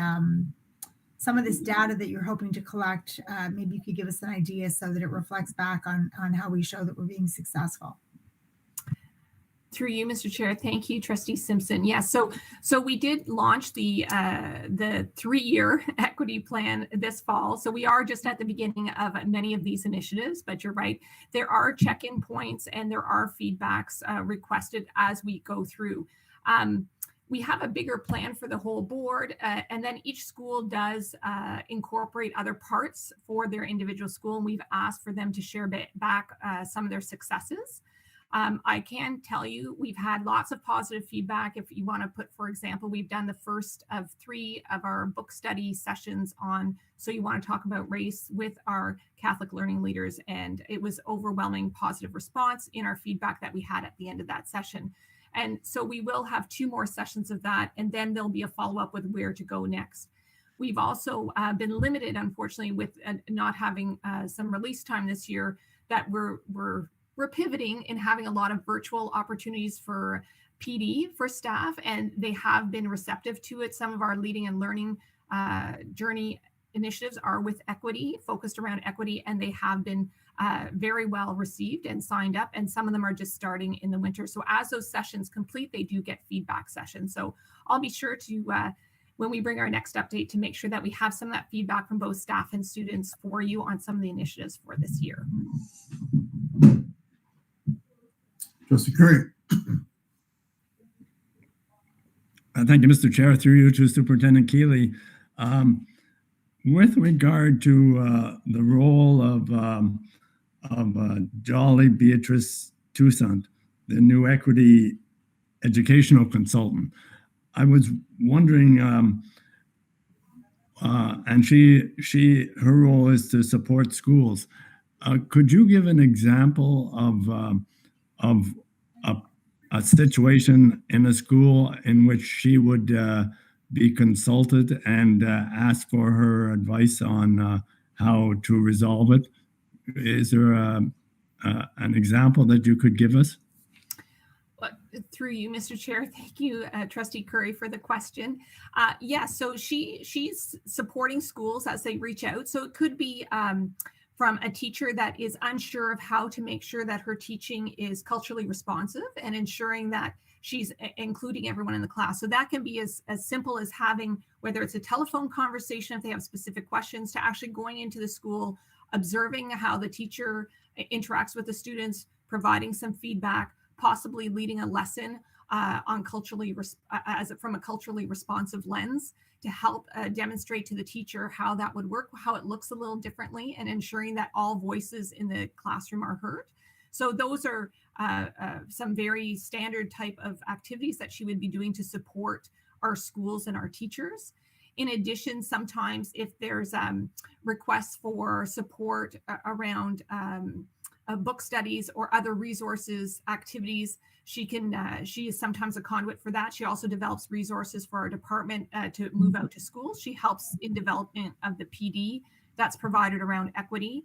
some of this data that you're hoping to collect. Maybe you could give us an idea so that it reflects back on how we show that we're being successful. Through you, Mr. Chair. Thank you, Trustee Simpson. Yes, so we did launch the 3-year equity plan this fall. So we are just at the beginning of many of these initiatives, but you're right. There are check-in points and there are feedbacks requested as we go through. We have a bigger plan for the whole board, and then each school does incorporate other parts for their individual school, and we've asked for them to share back some of their successes. I can tell you we've had lots of positive feedback. If you want to put, for example, we've done the first of 3 of our book study sessions on So You Want to Talk About Race with our Catholic learning leaders, and it was overwhelming positive response in our feedback that we had at the end of that session. And so we will have 2 more sessions of that, and then there'll be a follow-up with where to go next. We've also been limited, unfortunately, with not having some release time this year, that we're pivoting and having a lot of virtual opportunities for PD for staff, and they have been receptive to it. Some of our leading and learning journey initiatives are with equity, focused around equity, and they have been very well received and signed up, and some of them are just starting in the winter. So as those sessions complete, they do get feedback sessions. So I'll be sure to, when we bring our next update, to make sure that we have some of that feedback from both staff and students for you on some of the initiatives for this year. Trustee Curry. Thank you, Mr. Chair. Through you to Superintendent Keeley. With regard to the role of Jolly Beatrice Toussaint, the new equity educational consultant, I was wondering, and her role is to support schools. Could you give an example of a situation in a school in which she would be consulted and ask for her advice on how to resolve it? Is there an example that you could give us? Through you, Mr. Chair. Thank you, Trustee Curry, for the question. Yes, so she's supporting schools as they reach out. So it could be from a teacher that is unsure of how to make sure that her teaching is culturally responsive and ensuring that she's including everyone in the class. So that can be as simple as having, whether it's a telephone conversation if they have specific questions, to actually going into the school, observing how the teacher interacts with the students, providing some feedback, possibly leading a lesson on from a culturally responsive lens to help demonstrate to the teacher how that would work, how it looks a little differently, and ensuring that all voices in the classroom are heard. So those are some very standard type of activities that she would be doing to support our schools and our teachers. In addition, sometimes if there's requests for support around book studies or other resources, activities, she is sometimes a conduit for that. She also develops resources for our department to move out to schools. She helps in development of the PD that's provided around equity.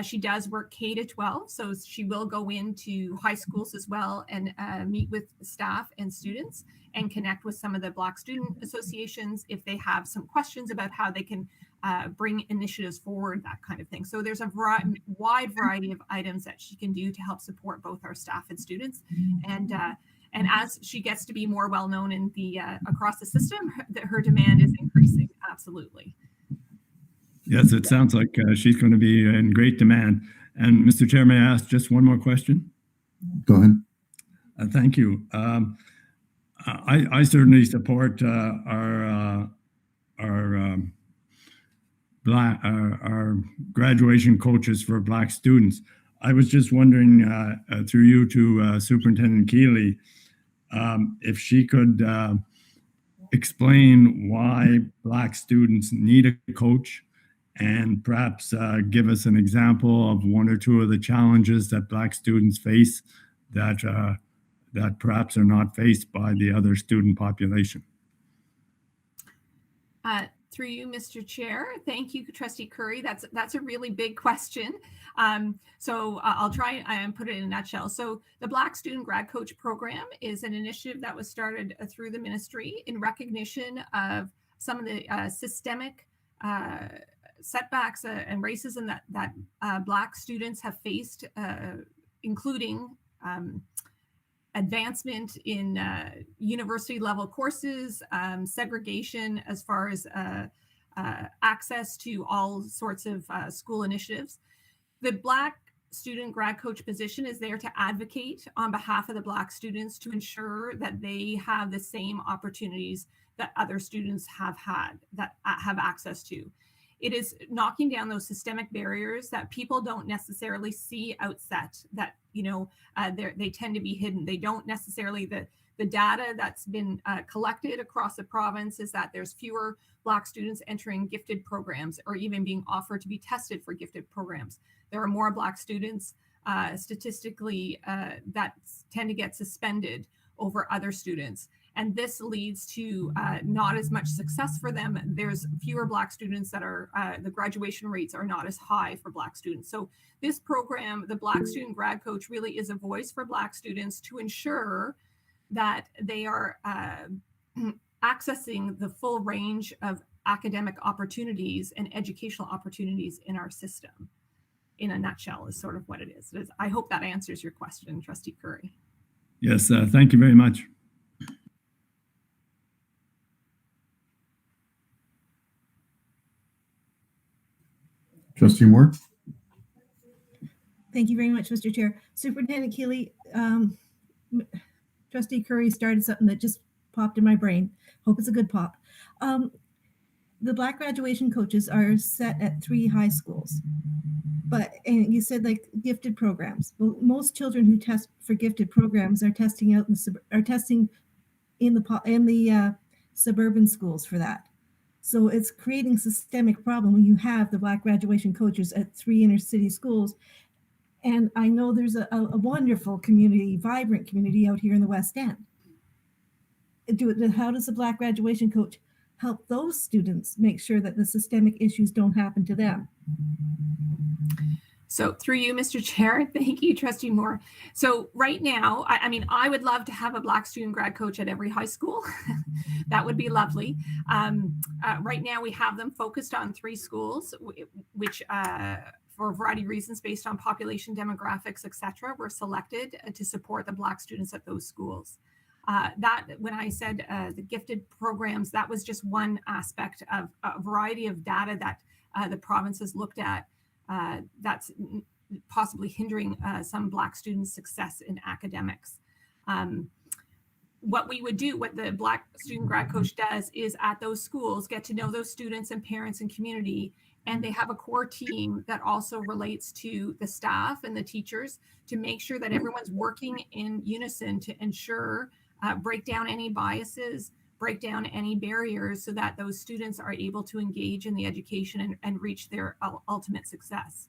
She does work K to 12, so she will go into high schools as well and meet with staff and students and connect with some of the Black student associations if they have some questions about how they can bring initiatives forward, that kind of thing. So there's a wide variety of items that she can do to help support both our staff and students. And as she gets to be more well-known in the across the system, her demand is increasing, absolutely. Yes, it sounds like she's going to be in great demand. And Mr. Chair, may I ask just one more question? Go ahead. Thank you. I certainly support our graduation coaches for Black students. I was just wondering, through you to Superintendent Keeley, if she could explain why Black students need a coach, and perhaps give us an example of one or two of the challenges that Black students face that perhaps are not faced by the other student population. Through you, Mr. Chair. Thank you, Trustee Curry. That's a really big question. So I'll try and put it in a nutshell. So the Black Student Grad Coach Program is an initiative that was started through the ministry in recognition of some of the systemic setbacks and racism that Black students have faced, including advancement in university level courses, segregation as far as access to all sorts of school initiatives. The Black student grad coach position is there to advocate on behalf of the Black students to ensure that they have the same opportunities that other students have had, that have access to. It is knocking down those systemic barriers that people don't necessarily see outset, that, you know, they tend to be hidden. They don't necessarily, the data that's been collected across the province is that there's fewer Black students entering gifted programs or even being offered to be tested for gifted programs. There are more Black students statistically that tend to get suspended over other students. And this leads to not as much success for them. There's fewer Black students that are, the graduation rates are not as high for Black students. So this program, the Black Student Grad Coach, really is a voice for Black students to ensure that they are accessing the full range of academic opportunities and educational opportunities in our system. In a nutshell is sort of what it is. I hope that answers your question, Trustee Curry. Yes, thank you very much. Trustee Moore? Thank you very much, Mr. Chair. Superintendent Keeley, Trustee Curry started something that just popped in my brain. Hope it's a good pop. The Black graduation coaches are set at 3 high schools, and you said like gifted programs. Well, most children who test for gifted programs are testing out in the suburban schools for that. So it's creating a systemic problem when you have the Black graduation coaches at 3 inner city schools. And I know there's a wonderful community, vibrant community out here in the West End. How does the Black graduation coach help those students make sure that the systemic issues don't happen to them? So through you, Mr. Chair, thank you, Trustee Moore. So right now, I mean, I would love to have a Black student grad coach at every high school. That would be lovely. Right now, we have them focused on 3 schools, which for a variety of reasons based on population demographics, et cetera, were selected to support the Black students at those schools. That when I said the gifted programs, that was just one aspect of a variety of data that the province has looked at that's possibly hindering some Black students' success in academics. What we would do, what the Black student grad coach does is at those schools, get to know those students and parents and community, and they have a core team that also relates to the staff and the teachers to make sure that everyone's working in unison to ensure, break down any biases, break down any barriers so that those students are able to engage in the education and reach their ultimate success.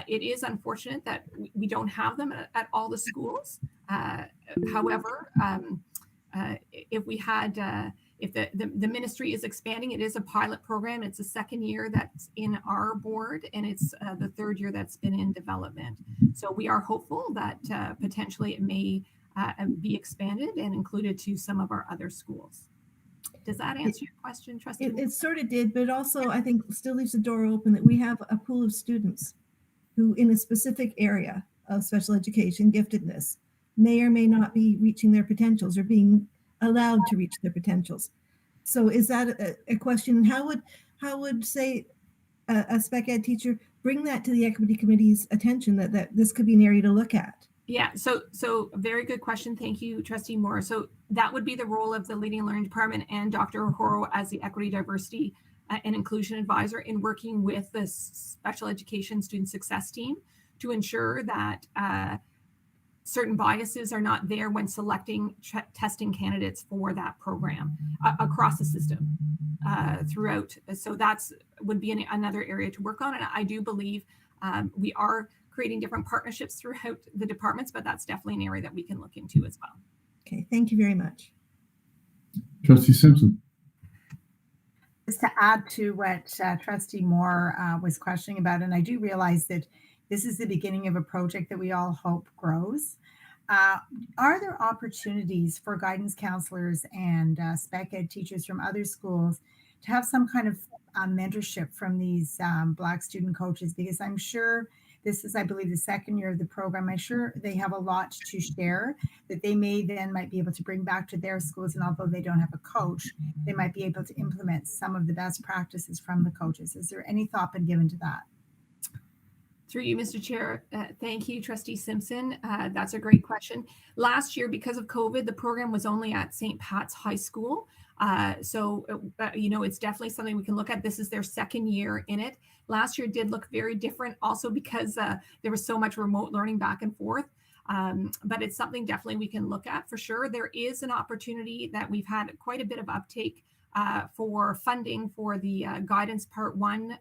It is unfortunate that we don't have them at all the schools. However, if we had, if the ministry is expanding, it is a pilot program. It's the 2nd year that's in our board, and it's the 3rd year that's been in development. So we are hopeful that potentially it may be expanded and included to some of our other schools. Does that answer your question, Trustee? It sort of did, but also I think still leaves the door open that we have a pool of students who in a specific area of special education giftedness may or may not be reaching their potentials or being allowed to reach their potentials. So is that a question? How would say a spec ed teacher bring that to the equity committee's attention that this could be an area to look at? Yeah, so very good question. Thank you, Trustee Moore. So that would be the role of the Leading Learning Department and Dr. Horo as the Equity, Diversity, and Inclusion Advisor in working with the Special Education Student Success Team to ensure that certain biases are not there when selecting testing candidates for that program across the system throughout. So that's would be another area to work on. And I do believe we are creating different partnerships throughout the departments, but that's definitely an area that we can look into as well. Okay, thank you very much. Trustee Simpson. Just to add to what Trustee Moore was questioning about, and I do realize that this is the beginning of a project that we all hope grows. Are there opportunities for guidance counselors and spec ed teachers from other schools to have some kind of mentorship from these Black student coaches? Because I'm sure This is, I believe, the second year of the program. I'm sure they have a lot to share that they might be able to bring back to their schools. And although they don't have a coach, they might be able to implement some of the best practices from the coaches. Is there any thought been given to that? Through you, Mr. Chair. Thank you, Trustee Simpson. That's a great question. Last year, because of COVID, the program was only at St. Pat's High School. It's definitely something we can look at. This is their second year in it. Last year did look very different also because there was so much remote learning back and forth. But it's something definitely we can look at for sure. There is an opportunity that we've had quite a bit of uptake for funding for the guidance part 1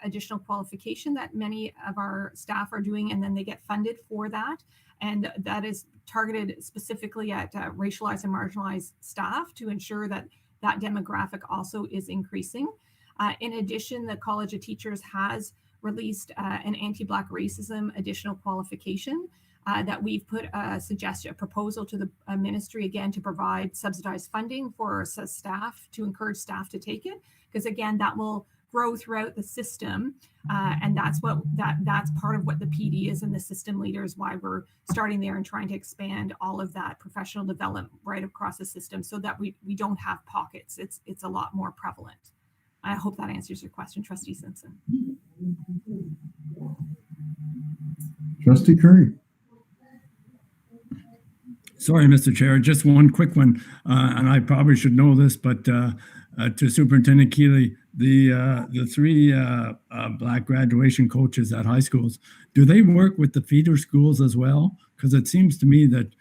additional qualification that many of our staff are doing, and then they get funded for that. And that is targeted specifically at racialized and marginalized staff to ensure that that demographic also is increasing. In addition, the College of Teachers has released an anti-Black racism additional qualification that we've put a proposal to the ministry again to provide subsidized funding for staff, to encourage staff to take it, because again that will grow throughout the system, and that's part of what the PD is, and the system leaders, why we're starting there and trying to expand all of that professional development right across the system so that we don't have pockets. It's a lot more prevalent. I hope that answers your question, Trustee Simpson. Trustee Curry. Sorry, Mr. Chair, just one quick one, and I probably should know this, but to Superintendent Keeley, the 3 Black graduation coaches at high schools, do they work with the feeder schools as well? Because it seems to me that,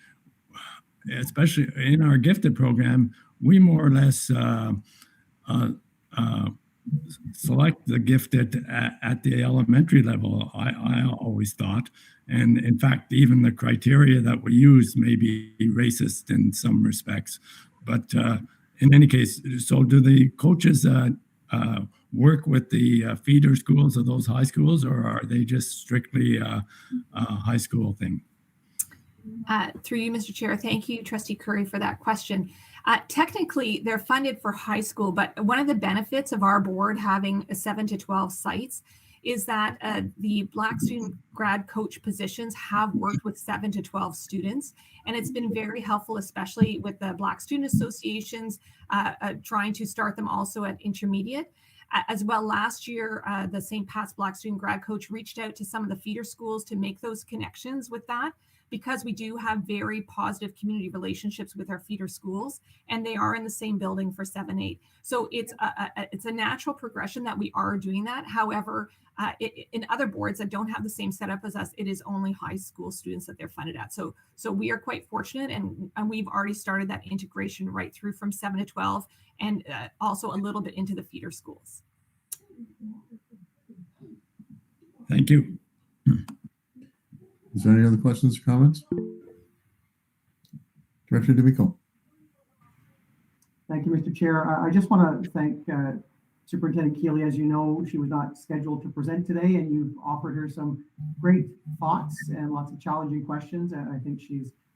especially in our gifted program, we more or less select the gifted at the elementary level, I always thought. And in fact, even the criteria that we use may be racist in some respects. But in any case, so do the coaches work with the feeder schools of those high schools, or are they just strictly a high school thing? Through you, Mr. Chair. Thank you, Trustee Curry, for that question. Technically, they're funded for high school, but one of the benefits of our board having 7 to 12 sites is that the Black student grad coach positions have worked with 7 to 12 students. And it's been very helpful, especially with the Black student associations, trying to start them also at intermediate. As well, last year, the St. Pat's Black student grad coach reached out to some of the feeder schools to make those connections with that, because we do have very positive community relationships with our feeder schools, and they are in the same building for 7-8. So it's a natural progression that we are doing that. However, in other boards that don't have the same setup as us, it is only high school students that they're funded at. So we are quite fortunate, and we've already started that integration right through from 7 to 12, and also a little bit into the feeder schools. Thank you. Is there any other questions or comments? Director D'Amico. Thank you, Mr. Chair. I just want to thank Superintendent Keeley. As you know, she was not scheduled to present today, and you've offered her some great thoughts and lots of challenging questions. And I think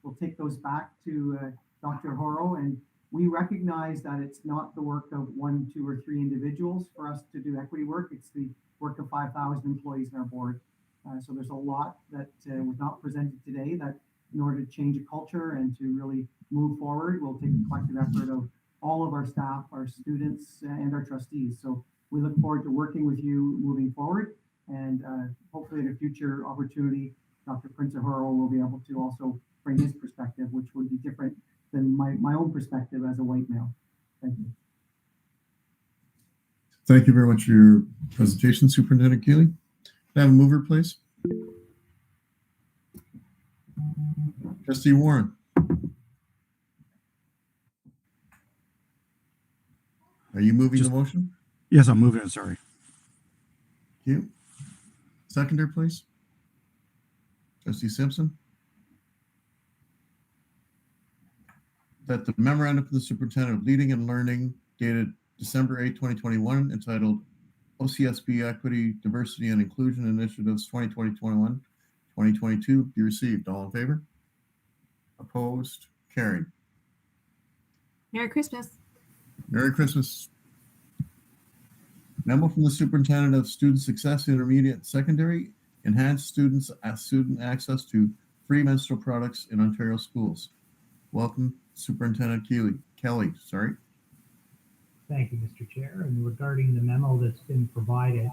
will take those back to Dr. Horo. And we recognize that it's not the work of 1, 2, or 3 individuals for us to do equity work. It's the work of 5,000 employees in our board. So there's a lot that was not presented today that in order to change a culture and to really move forward, will take the collective effort of all of our staff, our students, and our trustees. So we look forward to working with you moving forward. And hopefully at a future opportunity, Dr. Prince Ahuro will be able to also bring his perspective, which would be different than my own perspective as a white male. Thank you. Thank you very much for your presentation, Superintendent Keeley. Can I have a mover, please? Trustee Warren. Are you moving the motion? Yes, I'm moving it, sorry. Thank you. Seconder, please. Trustee Simpson. That the memorandum from the Superintendent of Leading and Learning dated December 8, 2021, entitled OCSB Equity, Diversity, and Inclusion Initiatives 2020-21-2022 be received. All in favor? Opposed? Carried. Merry Christmas. Merry Christmas. Memo from the Superintendent of Student Success, Intermediate and Secondary, enhance student access to free menstrual products in Ontario schools. Welcome, Superintendent Kelly. Thank you, Mr. Chair. And regarding the memo that's been provided,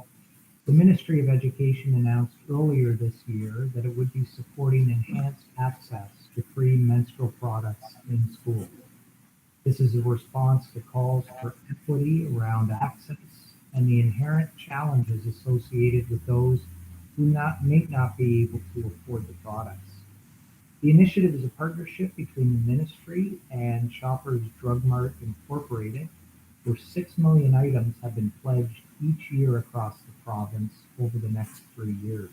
the Ministry of Education announced earlier this year that it would be supporting enhanced access to free menstrual products in schools. This is a response to calls for equity around access and the inherent challenges associated with those who may not be able to afford the products. The initiative is a partnership between the ministry and Shoppers Drug Mart Incorporated, where 6 million items have been pledged each year across the province over the next 3 years.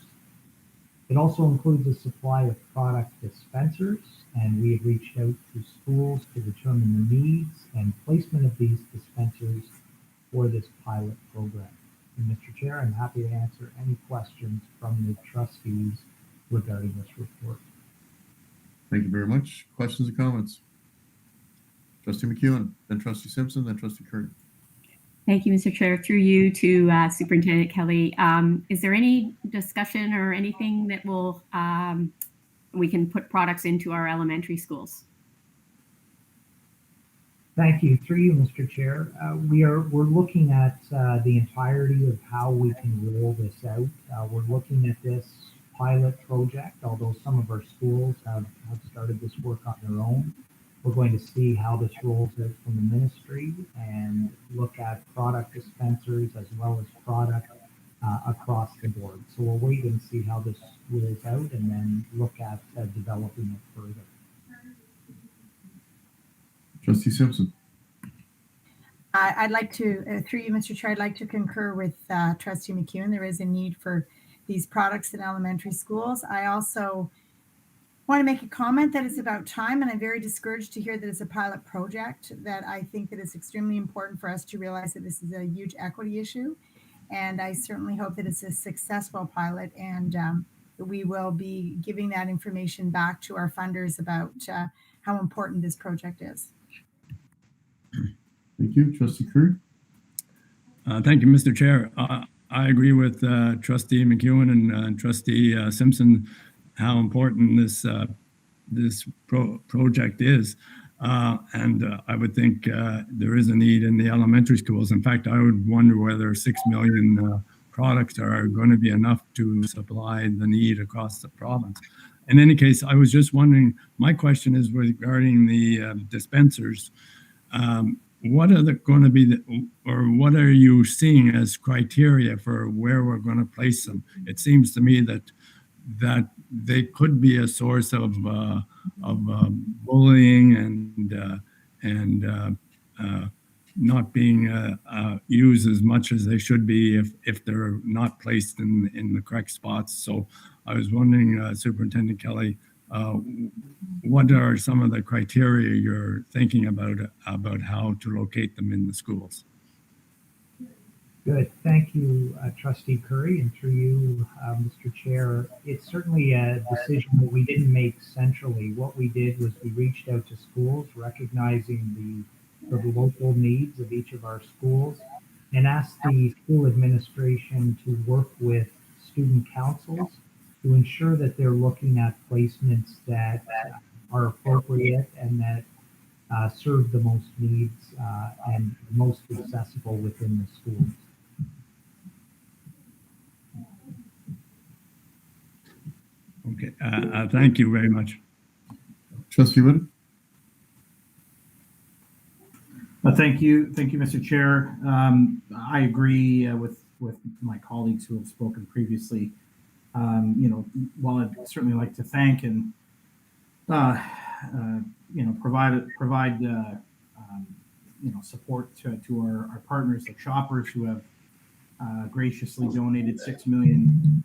It also includes a supply of product dispensers, and we have reached out to schools to determine the needs and placement of these dispensers for this pilot program. And Mr. Chair, I'm happy to answer any questions from the trustees regarding this report. Thank you very much. Questions or comments? Trustee McEwen, then Trustee Simpson, then Trustee Curry. Thank you, Mr. Chair. Through you to Superintendent Kelly. Is there any discussion or anything that will we can put products into our elementary schools? Thank you. Through you, Mr. Chair. We're looking at the entirety of how we can roll this out. We're looking at this pilot project, although some of our schools have started this work on their own. We're going to see how this rolls out from the ministry and look at product dispensers as well as product across the board. So we'll wait and see how this rolls out and then look at developing it further. Trustee Simpson. I'd like to, through you, Mr. Chair, I'd like to concur with Trustee McEwen. There is a need for these products in elementary schools. I also want to make a comment that it's about time, and I'm very discouraged to hear that it's a pilot project. That I think that it's extremely important for us to realize that this is a huge equity issue, and I certainly hope that it's a successful pilot, and we will be giving that information back to our funders about how important this project is. Thank you. Trustee Curry. Thank you, Mr. Chair. I agree with Trustee McEwen and Trustee Simpson how important this project is. And I would think there is a need in the elementary schools. In fact, I would wonder whether 6 million products are going to be enough to supply the need across the province. In any case, I was just wondering, my question is regarding the dispensers. What are going to be, or what are you seeing as criteria for where we're going to place them? It seems to me that they could be a source of bullying and not being used as much as they should be if they're not placed in the correct spots. So I was wondering, Superintendent Kelly, what are some of the criteria you're thinking about how to locate them in the schools? Good. Thank you, Trustee Curry, and through you, Mr. Chair. It's certainly a decision that we didn't make centrally. What we did was we reached out to schools, recognizing the local needs of each of our schools, and asked the school administration to work with student councils to ensure that they're looking at placements that are appropriate and that serve the most needs and most accessible within the schools. Okay, thank you very much. Trustee Wood. Thank you, Mr. Chair. I agree with my colleagues who have spoken previously. While I'd certainly like to thank and provide support to our partners like Shoppers, who have graciously donated 6 million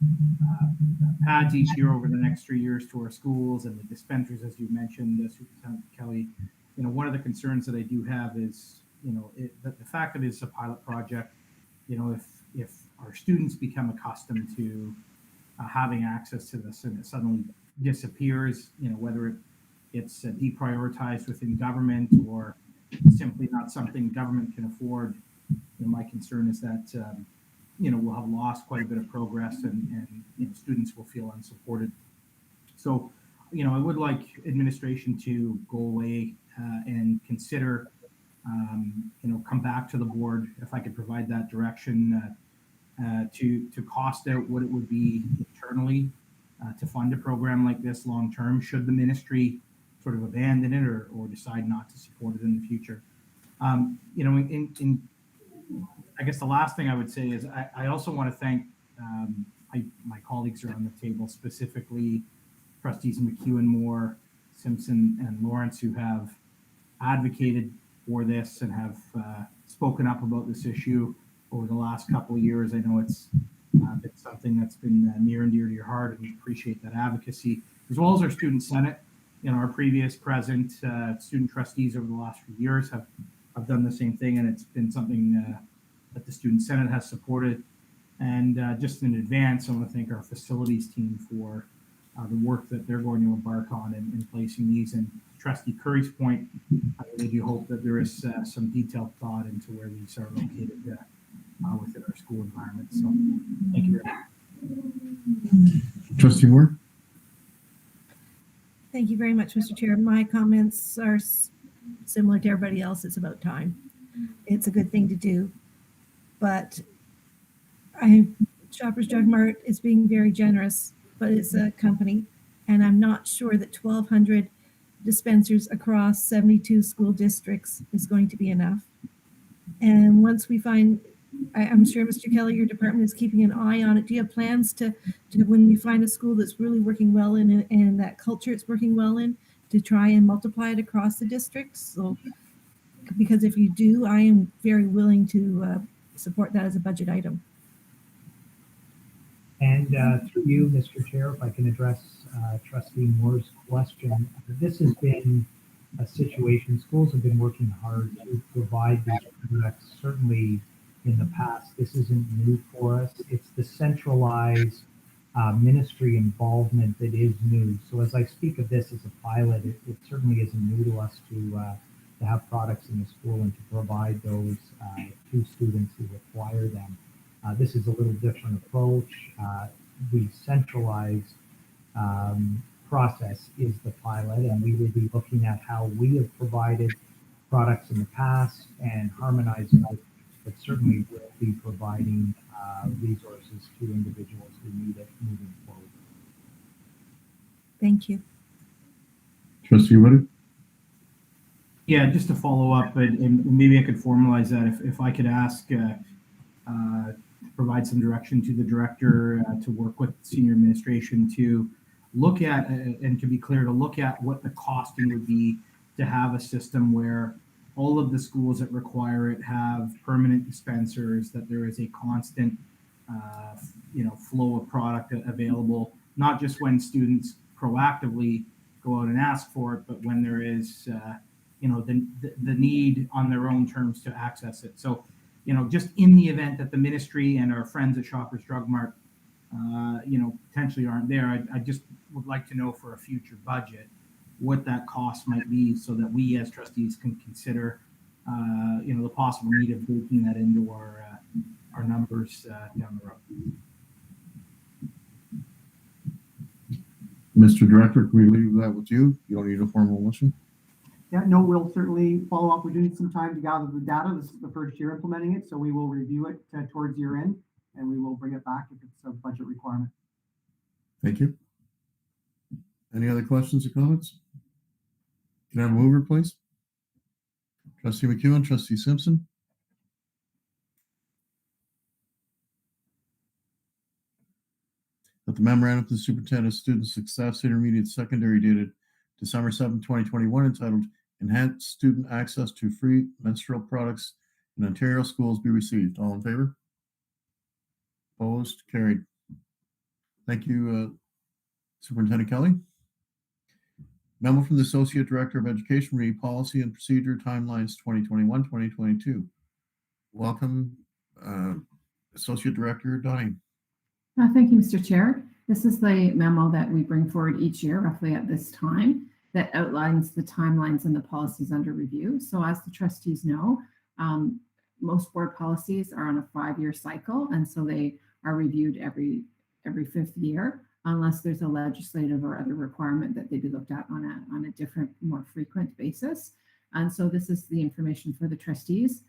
pads each year over the next 3 years to our schools, and the dispensers, as you mentioned, Superintendent Kelly. One of the concerns that I do have is, the fact that it's a pilot project. If our students become accustomed to having access to this and it suddenly disappears, whether it's deprioritized within government or simply not something government can afford, my concern is that we'll have lost quite a bit of progress, and students will feel unsupported. So, I would like administration to go away and consider, come back to the board, if I could provide that direction, to cost out what it would be internally to fund a program like this long term, should the ministry sort of abandon it or decide not to support it in the future. I guess the last thing I would say is I also want to thank my colleagues around the table, specifically Trustees McEwen, Moore, Simpson, and Lawrence, who have advocated for this and have spoken up about this issue over the last couple of years. I know it's something that's been near and dear to your heart, and we appreciate that advocacy, as well as our Student Senate. Our previous present student trustees over the last few years have done the same thing, and it's been something that the Student Senate has supported. And just in advance, I want to thank our facilities team for the work that they're going to embark on in placing these. And to Trustee Curry's point, I really do hope that there is some detailed thought into where these are located within our school environment. So thank you very much. Trustee Moore? Thank you very much, Mr. Chair. My comments are similar to everybody else. It's about time. It's a good thing to do, but Shoppers Drug Mart is being very generous, but it's a company, and I'm not sure that 1,200 dispensers across 72 school districts is going to be enough. And once we find, I'm sure, Mr. Kelly, your department is keeping an eye on it. Do you have plans to when you find a school that's really working well in and that culture it's working well in, to try and multiply it across the districts? So, because if you do, I am very willing to support that as a budget item. And through you, Mr. Chair, if I can address Trustee Moore's question, this has been a situation. Schools have been working hard to provide these products. Certainly in the past, this isn't new for us. It's the centralized ministry involvement that is new. So as I speak of this as a pilot, it certainly isn't new to us to have products in the school and to provide those to students who require them. This is a little different approach. The centralized process is the pilot, and we will be looking at how we have provided products in the past and harmonizing those, but certainly will be providing resources to individuals who need it moving forward. Thank you. Trustee Woody? Yeah, just to follow up, and maybe I could formalize that if I could ask provide some direction to the director to work with senior administration to look at, and to be clear, to look at what the costing would be to have a system where all of the schools that require it have permanent dispensers, that there is a constant flow of product available, not just when students proactively go out and ask for it, but when there is the need on their own terms to access it. So just in the event that the ministry and our friends at Shoppers Drug Mart, potentially aren't there, I just would like to know for a future budget what that cost might be, so that we as trustees can consider, the possible need of baking that into our numbers down the road. Mr. Director, can we leave that with you? You don't need a formal motion? Yeah, no, we'll certainly follow up. We do need some time to gather the data. This is the first year implementing it, so we will review it towards year end, and we will bring it back if it's a budget requirement. Thank you. Any other questions or comments? Can I have a mover, please? Trustee McEwen, Trustee Simpson. That the memorandum to the Superintendent of Student Success Intermediate Secondary dated December 7, 2021, entitled Enhanced Student Access to Free Menstrual Products in Ontario Schools be received. All in favor? Opposed? Carried. Thank you, Superintendent Kelly. Memo from the Associate Director of Education, Reading Policy and Procedure Timelines 2021-2022. Welcome, Associate Director Dunning. Thank you, Mr. Chair. This is the memo that we bring forward each year, roughly at this time, that outlines the timelines and the policies under review. So as the trustees know, most board policies are on a 5-year cycle, and so they are reviewed every 5th year, unless there's a legislative or other requirement that they be looked at on a different, more frequent basis. And so this is the information for the trustees.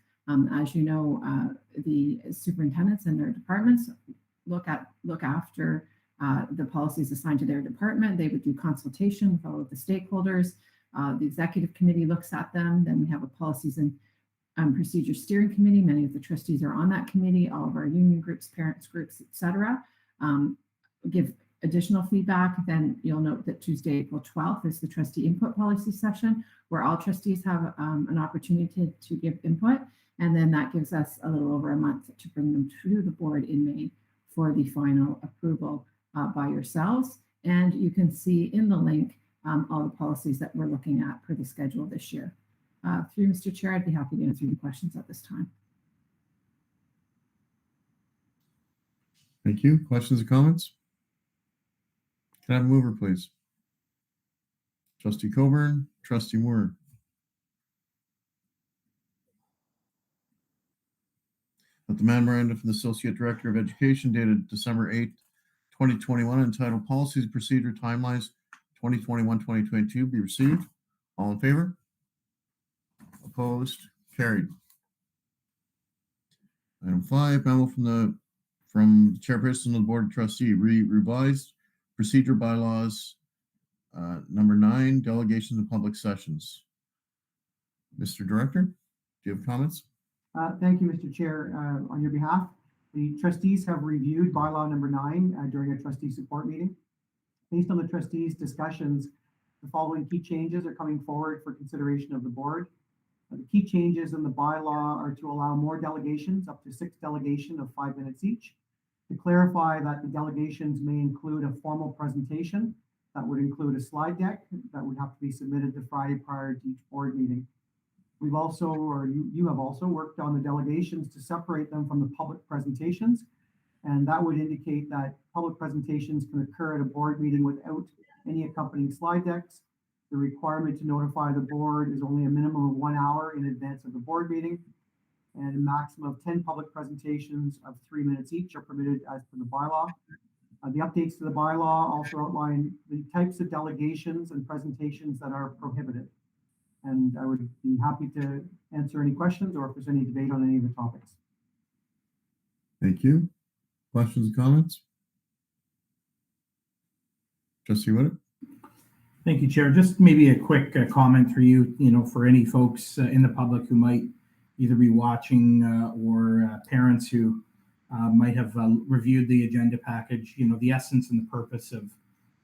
As you know, the superintendents and their departments look after the policies assigned to their department. They would do consultation with all of the stakeholders. The executive committee looks at them. Then we have a policies and procedure steering committee. Many of the trustees are on that committee. All of our union groups, parents groups, etc. Give additional feedback. Then you'll note that Tuesday, April 12th is the trustee input policy session, where all trustees have an opportunity to give input. And then that gives us a little over a month to bring them to the board in May for the final approval by yourselves. And you can see in the link all the policies that we're looking at per the schedule this year. Through Mr. Chair, I'd be happy to answer any questions at this time. Thank you. Questions or comments? Can I have a mover, please? Trustee Coburn, Trustee Moore. That the memorandum from the Associate Director of Education dated December 8th, 2021, entitled Policies, Procedure, Timelines 2021-2022 be received. All in favor? Opposed? Carried. Item 5, memo from the Chairperson of the Board of Trustees, revised procedure bylaws, number 9, delegations of public sessions. Mr. Director, do you have comments? Thank you, Mr. Chair. On your behalf, the trustees have reviewed bylaw number 9 during a trustee support meeting. Based on the trustees' discussions, the following key changes are coming forward for consideration of the board. The key changes in the bylaw are to allow more delegations, up to 6 delegations of 5 minutes each, to clarify that the delegations may include a formal presentation that would include a slide deck that would have to be submitted the Friday prior to each board meeting. We've also, or you have also worked on the delegations to separate them from the public presentations, and that would indicate that public presentations can occur at a board meeting without any accompanying slide decks. The requirement to notify the board is only a minimum of 1 hour in advance of the board meeting, and a maximum of 10 public presentations of 3 minutes each are permitted as per the bylaw. The updates to the bylaw also outline the types of delegations and presentations that are prohibited. And I would be happy to answer any questions or if there's any debate on any of the topics. Thank you. Questions and comments? Trustee Whittup. Thank you, Chair. Just maybe a quick comment for you, for any folks in the public who might either be watching or parents who might have reviewed the agenda package. The essence and the purpose of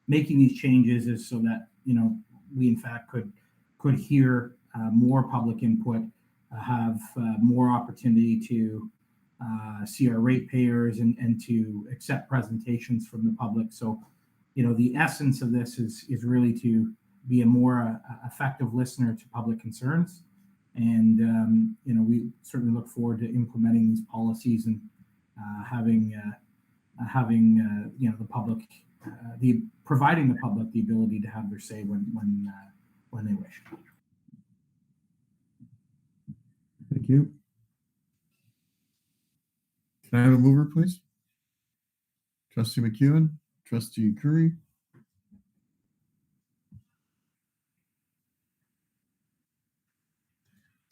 making these changes is so that, we in fact could hear more public input, have more opportunity to see our ratepayers and to accept presentations from the public. So, the essence of this is really to be a more effective listener to public concerns. And, we certainly look forward to implementing these policies and having the public, providing the public the ability to have their say when they wish. Thank you. Can I have a mover, please? Trustee McEwen, Trustee Curry.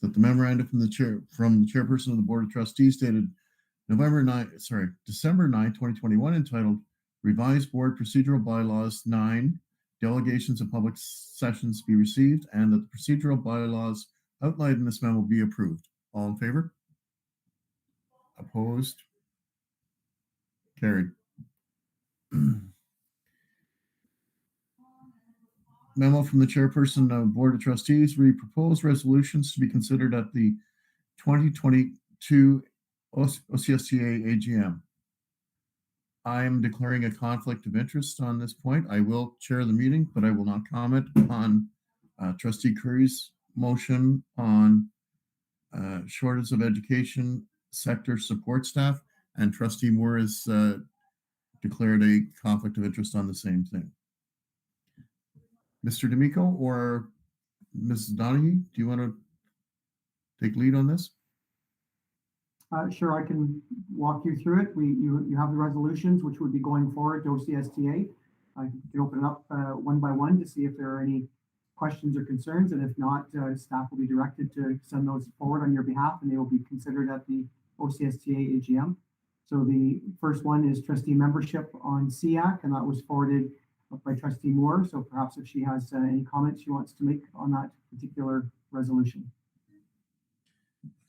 That the memorandum from the chairperson of the Board of Trustees dated December 9, 2021, entitled Revised Board Procedural Bylaws 9, Delegations of Public Sessions be received, and that the procedural bylaws outlined in this memo be approved. All in favor? Opposed? Carried. Memo from the chairperson of the Board of Trustees, proposed resolutions to be considered at the 2022 OCSTA AGM. I am declaring a conflict of interest on this point. I will chair the meeting, but I will not comment on Trustee Curry's motion on shortage of education sector support staff, and Trustee Moore has declared a conflict of interest on the same thing. Mr. D'Amico or Mrs. Donahue, do you want to take lead on this? Sure, I can walk you through it. You have the resolutions, which would be going forward to OCSTA. I can open it up one by one to see if there are any questions or concerns, and if not, staff will be directed to send those forward on your behalf, and they will be considered at the OCSTA AGM. So the first one is trustee membership on SEAC, and that was forwarded by trustee Moore. So perhaps if she has any comments she wants to make on that particular resolution.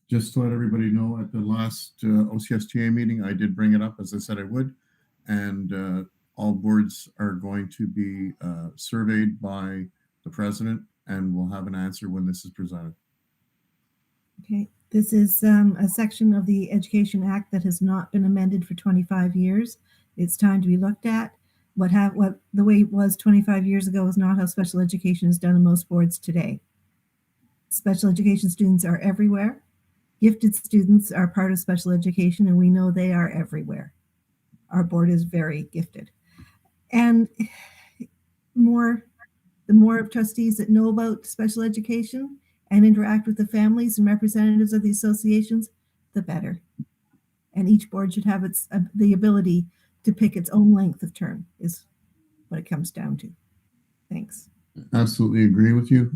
Just to let everybody know, at the last OCSTA meeting, I did bring it up, as I said I would, and all boards are going to be surveyed by the president, and we'll have an answer when this is presented. Okay, this is a section of the Education Act that has not been amended for 25 years. It's time to be looked at. What the way it was 25 years ago is not how special education is done in most boards today. Special education students are everywhere. Gifted students are part of special education, and we know they are everywhere. Our board is very gifted. And the more of trustees that know about special education and interact with the families and representatives of the associations, the better. And each board should have the ability to pick its own length of term, is what it comes down to. Thanks. Absolutely agree with you.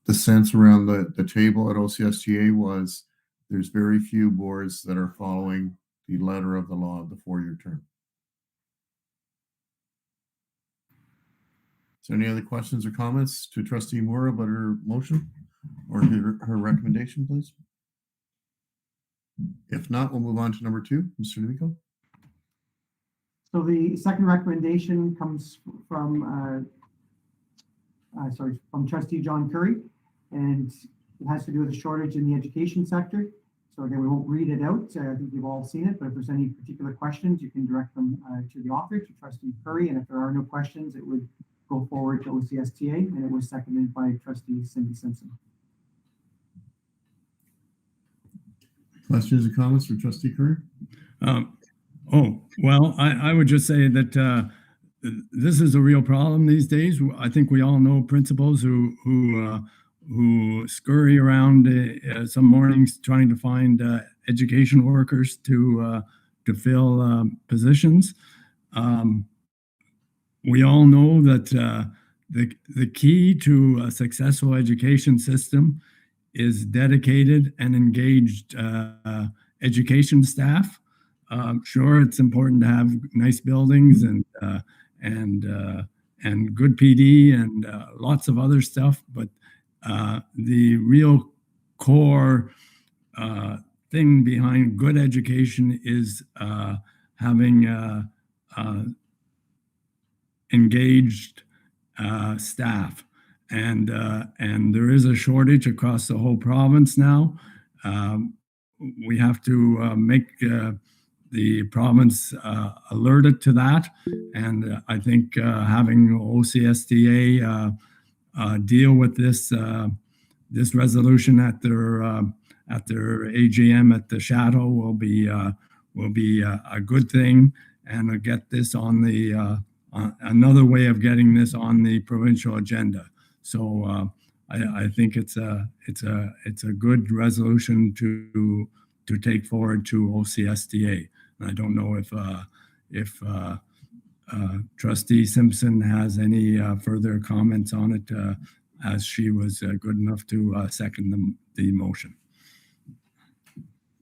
The sense around the table at OCSTA was there's very few boards that are following the letter of the law of the 4-year term. Is there any other questions or comments to trustee Moore about her motion or her recommendation, please? If not, we'll move on to number 2, Mr. D'Amico. So the second recommendation comes from trustee John Curry, and it has to do with a shortage in the education sector. So again, we won't read it out. I think you've all seen it, but if there's any particular questions, you can direct them to the author, to trustee Curry. And if there are no questions, it would go forward to OCSTA, and it was seconded by trustee Cindy Simpson. Questions or comments for trustee Curry? Well, I would just say that this is a real problem these days. I think we all know principals who scurry around some mornings trying to find education workers to fill positions. We all know that the key to a successful education system is dedicated and engaged education staff. Sure, it's important to have nice buildings and good PD and lots of other stuff, but the real core thing behind good education is having engaged staff, and there is a shortage across the whole province now. We have to make the province alerted to that, and I think having OCSTA deal with this resolution at their AGM at the Shadow will be a good thing, and get this on the another way of getting this on the provincial agenda. So I think it's a good resolution to take forward to OCSTA. And I don't know if trustee Simpson has any further comments on it, as she was good enough to second the motion.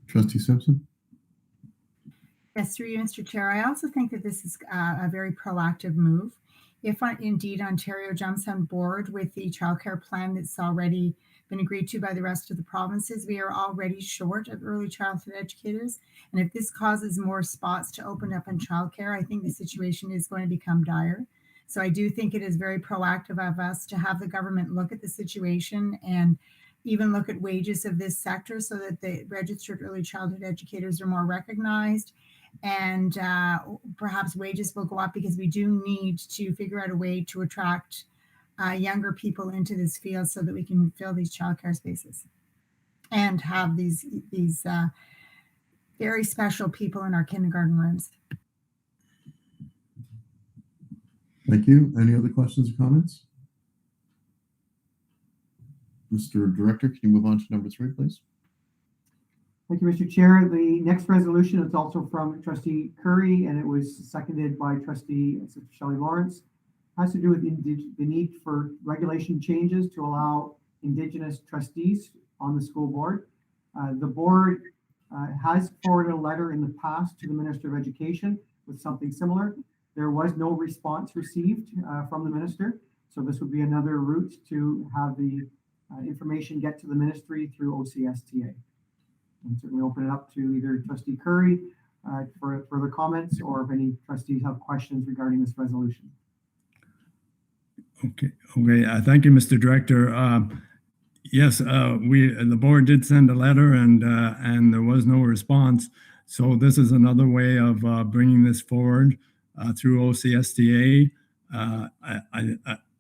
Trustee Simpson? Yes, through you, Mr. Chair. I also think that this is a very proactive move. If indeed Ontario jumps on board with the childcare plan that's already been agreed to by the rest of the provinces, we are already short of early childhood educators. And if this causes more spots to open up in childcare, I think the situation is going to become dire. So I do think it is very proactive of us to have the government look at the situation and even look at wages of this sector so that the registered early childhood educators are more recognized, and perhaps wages will go up, because we do need to figure out a way to attract younger people into this field so that we can fill these childcare spaces and have these very special people in our kindergarten rooms. Thank you. Any other questions or comments? Mr. Director, can you move on to number 3, please? Thank you, Mr. Chair. The next resolution is also from Trustee Curry, and it was seconded by Trustee Shelley Lawrence. It has to do with the need for regulation changes to allow Indigenous trustees on the school board. The board has forwarded a letter in the past to the Minister of Education with something similar. There was no response received from the minister, so this would be another route to have the information get to the ministry through OCSTA. And certainly open it up to either Trustee Curry for further comments, or if any trustees have questions regarding this resolution. Okay. Thank you, Mr. Director. Yes, the board did send a letter, and there was no response. So this is another way of bringing this forward through OCSTA.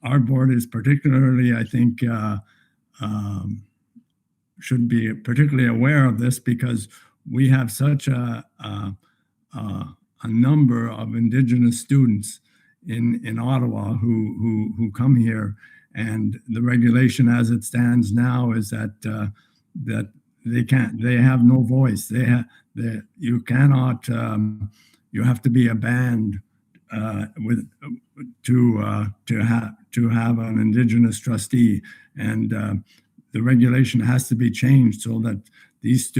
Our board is particularly, I think, should be particularly aware of this, because we have such a number of Indigenous students in Ottawa who come here, and the regulation as it stands now is that they have no voice. You cannot, you have to be a band to have an Indigenous trustee, and the regulation has to be changed so that these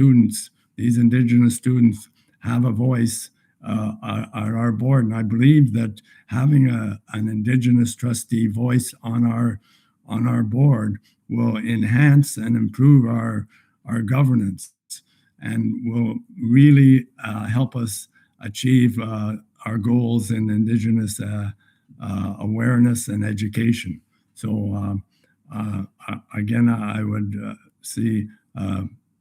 Indigenous students, have a voice at our board. And I believe that having an Indigenous trustee voice on our board will enhance and improve our governance, and will really help us achieve our goals in Indigenous awareness and education. So again, I would see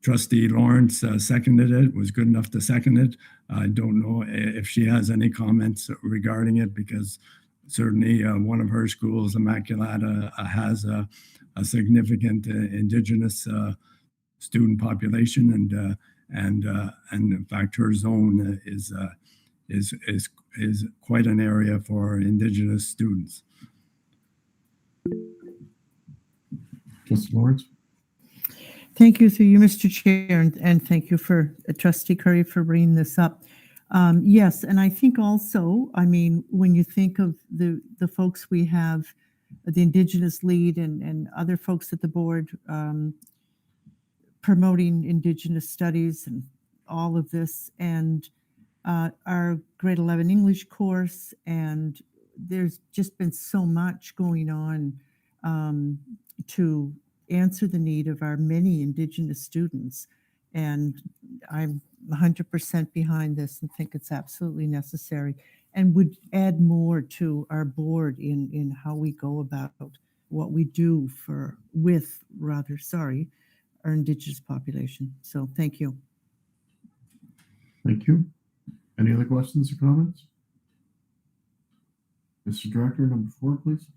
Trustee Lawrence seconded it, was good enough to second it. I don't know if she has any comments regarding it, because certainly one of her schools, Immaculata, has a significant Indigenous student population, and in fact her zone is quite an area for Indigenous students. Trustee Lawrence. Thank you through you, Mr. Chair, and thank you for Trustee Curry for bringing this up. Yes, and I think also, I mean, when you think of the folks we have, the Indigenous lead and other folks at the board promoting Indigenous studies and all of this, and our grade 11 English course, and there's just been so much going on to answer the need of our many Indigenous students. And I'm 100% behind this and think it's absolutely necessary, and would add more to our board in how we go about what we do with our Indigenous population. So thank you. Thank you. Any other questions or comments? Mr. Director, number 4, please.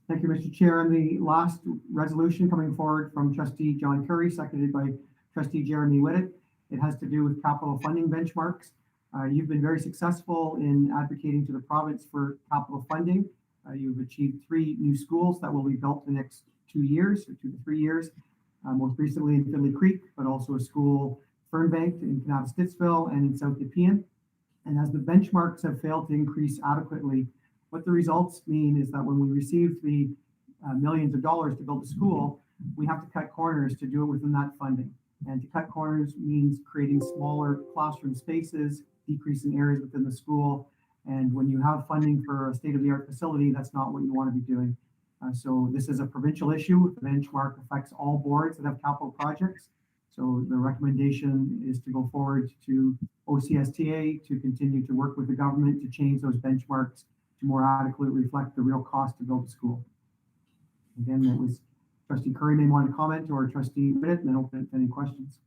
Thank you, Mr. Chair. And the last resolution coming forward from Trustee John Curry, seconded by Trustee Jeremy Whittet. It has to do with capital funding benchmarks. You've been very successful in advocating to the province for capital funding. You've achieved 3 new schools that will be built in the next 2 years, or 2 to 3 years. Most recently in Finley Creek, but also a school Fernbank in Kanata-Stittsville and in South Nepean. And as the benchmarks have failed to increase adequately, what the results mean is that when we receive the millions of dollars to build a school, we have to cut corners to do it within that funding. And to cut corners means creating smaller classroom spaces, decreasing areas within the school. And when you have funding for a state-of-the-art facility, that's not what you want to be doing. So this is a provincial issue. The benchmark affects all boards that have capital projects. So the recommendation is to go forward to OCSTA to continue to work with the government to change those benchmarks to more adequately reflect the real cost to build a school. Again, that was Trustee Curry may want to comment, or Trustee Whittet, and then open it to any questions.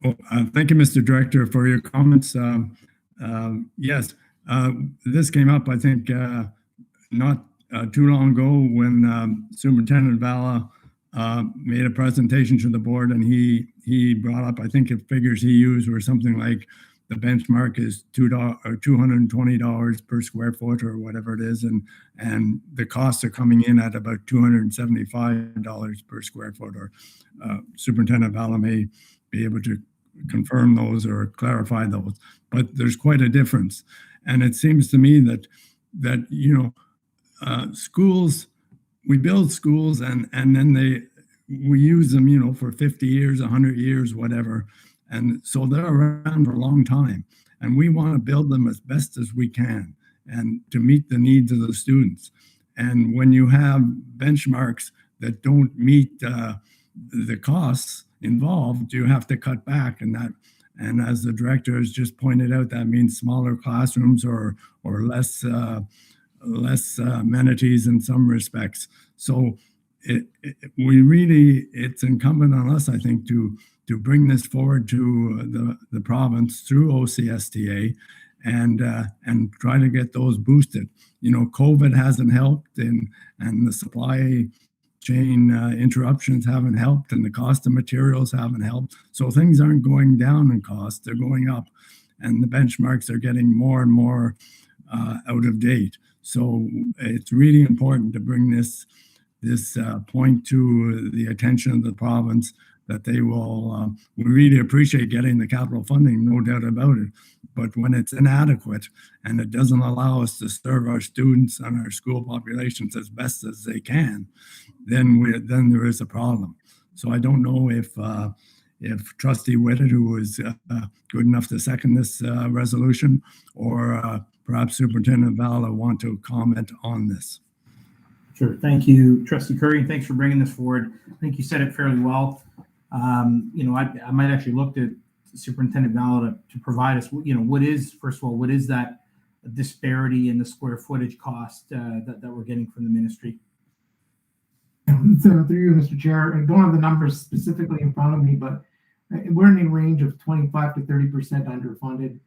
Well, thank you, Mr. Director, for your comments. Yes, this came up, I think, not too long ago when Superintendent Valla made a presentation to the board, and he brought up, I think the figures he used were something like the benchmark is $220 per square foot or whatever it is, and the costs are coming in at about $275 per square foot. Or Superintendent Valla may be able to confirm those or clarify those, but there's quite a difference. And it seems to me that schools, we build schools and then we use them, for 50 years, 100 years, whatever. And so they're around for a long time. And we want to build them as best as we can and to meet the needs of the students. And when you have benchmarks that don't meet the costs involved, you have to cut back. And as the director has just pointed out, that means smaller classrooms or less amenities in some respects. So it's incumbent on us, I think, to bring this forward to the province through OCSTA and try to get those boosted. COVID hasn't helped, and the supply chain interruptions haven't helped, and the cost of materials haven't helped. So things aren't going down in cost, they're going up, and the benchmarks are getting more and more out of date. So it's really important to bring this point to the attention of the province, that they will, we really appreciate getting the capital funding, no doubt about it. But when it's inadequate and it doesn't allow us to serve our students and our school populations as best as they can, then there is a problem. So I don't know if Trustee Whitted, who was good enough to second this resolution, or perhaps Superintendent Valla want to comment on this. Sure. Thank you, Trustee Curry, and thanks for bringing this forward. I think you said it fairly well. I might actually look to Superintendent Valla to provide us, what is that disparity in the square footage cost that we're getting from the ministry? So through you, Mr. Chair, I don't have the numbers specifically in front of me, but we're in a range of 25 to 30% underfunded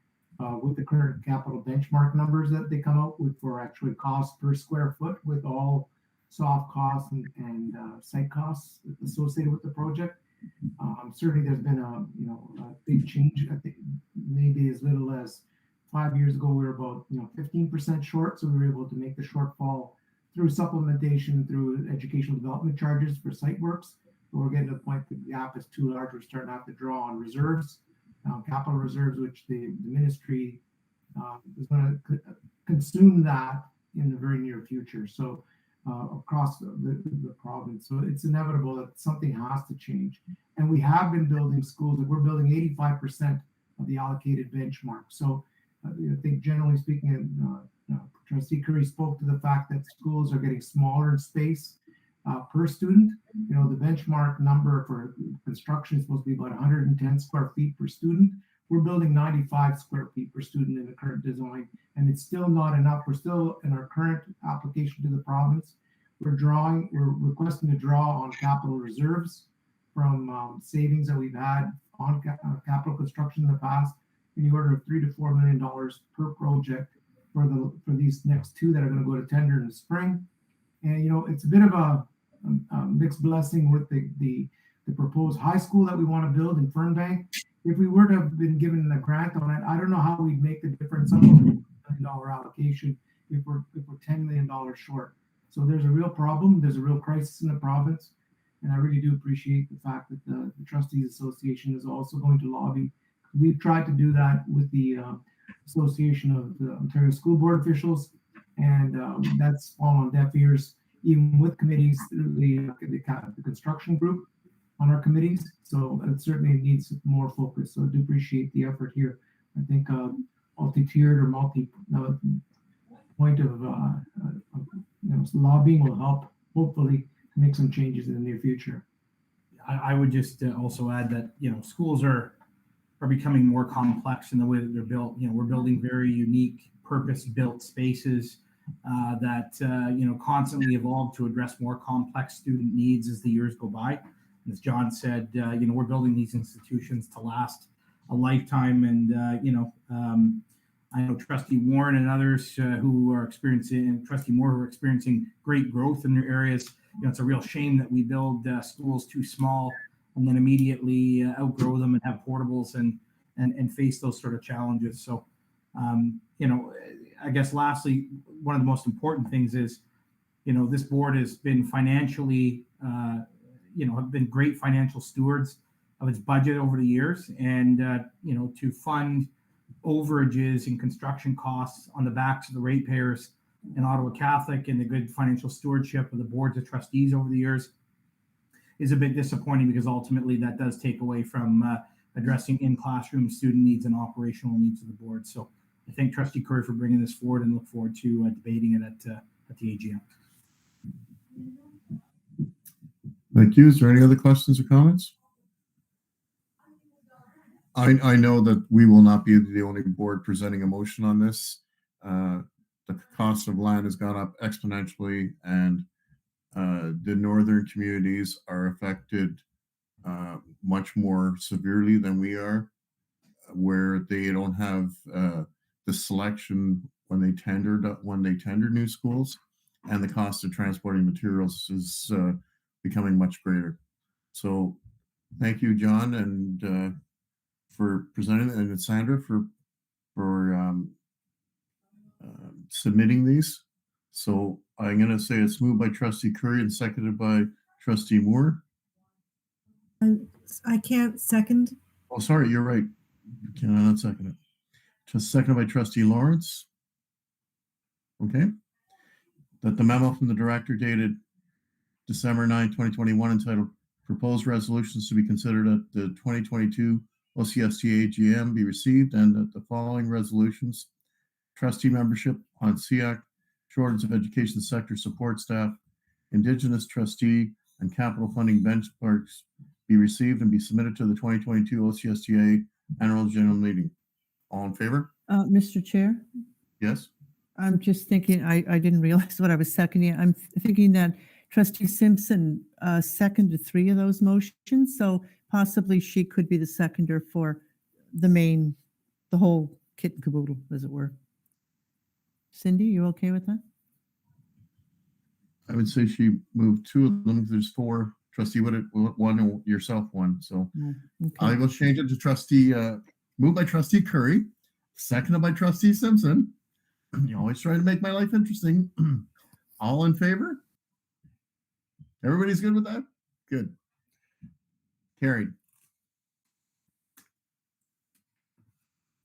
with the current capital benchmark numbers that they come out with for actually cost per square foot, with all soft costs and site costs associated with the project. Certainly there's been a big change. I think maybe as little as 5 years ago, we were about 15% short. So we were able to make the shortfall through supplementation, through educational development charges for site works. But we're getting to the point that the gap is too large. We're starting to have to draw on reserves, capital reserves, which the ministry is going to consume that in the very near future. So across the province. So it's inevitable that something has to change. And we have been building schools, and we're building 85% of the allocated benchmark. So I think generally speaking, Trustee Curry spoke to the fact that schools are getting smaller in space per student. The benchmark number for construction is supposed to be about 110 square feet per student. We're building 95 square feet per student in the current design, and it's still not enough. We're still in our current application to the province. We're requesting to draw on capital reserves from savings that we've had on capital construction in the past, in the order of $3 to $4 million per project for these next two that are going to go to tender in the spring. And it's a bit of a mixed blessing with the proposed high school that we want to build in Fernbank. If we were to have been given a grant on it, I don't know how we'd make the difference on the $1 million allocation if we're $10 million short. So there's a real problem. There's a real crisis in the province. And I really do appreciate the fact that the Trustees Association is also going to lobby. We've tried to do that with the Association of the Ontario School Board Officials, and that's fallen on deaf ears, even with committees, the construction group on our committees. So it certainly needs more focus. So I do appreciate the effort here. I think multi-tiered or multi-point of lobbying will help, hopefully, make some changes in the near future. I would just also add that schools are becoming more complex in the way that they're built. We're building very unique, purpose-built spaces that constantly evolve to address more complex student needs as the years go by. And as John said, we're building these institutions to last a lifetime. And I know Trustee Warren and others who are experiencing, Trustee Moore, who are experiencing great growth in their areas. It's a real shame that we build schools too small and then immediately outgrow them and have portables and and face those sort of challenges. So, you know, I guess lastly, one of the most important things is, you know, this board has been financially, you know, have been great financial stewards of its budget over the years, and you know, to fund overages and construction costs on the backs of the ratepayers in Ottawa Catholic and the good financial stewardship of the boards of trustees over the years is a bit disappointing, because ultimately that does take away from addressing in-classroom student needs and operational needs of the board. So I thank Trustee Curry for bringing this forward and look forward to debating it at the AGM. Thank you. Is there any other questions or comments? I know that we will not be the only board presenting a motion on this. The cost of land has gone up exponentially, and the northern communities are affected much more severely than we are, where they don't have the selection when they tender new schools, and the cost of transporting materials is becoming much greater. So thank you, John, and for presenting, and Sandra for submitting these. So I'm going to say it's moved by Trustee Curry and seconded by Trustee Moore. I can't second. Oh, sorry, you're right. You cannot second it. Just seconded by Trustee Lawrence. Okay. That the memo from the director dated December 9, 2021, entitled Proposed Resolutions to be Considered at the 2022 OCSB AGM be received, and that the following resolutions: trustee membership on SEAC, shortage of education sector support staff, Indigenous trustee, and capital funding benchmarks be received and be submitted to the 2022 OCSTA annual general meeting. All in favor? Mr. Chair, Yes. I'm just thinking, I didn't realize what I was seconding. I'm thinking that Trustee Simpson seconded 3 of those motions, so possibly she could be the seconder for the whole kit and caboodle, as it were. Cindy, you okay with that? I would say she moved 2 of them. There's 4. Trustee Woodett, 1, and yourself 1. So Okay. I will change it to Trustee, moved by Trustee Curry, seconded by Trustee Simpson. You always try to make my life interesting. All in favor? Everybody's good with that? Good. Carried.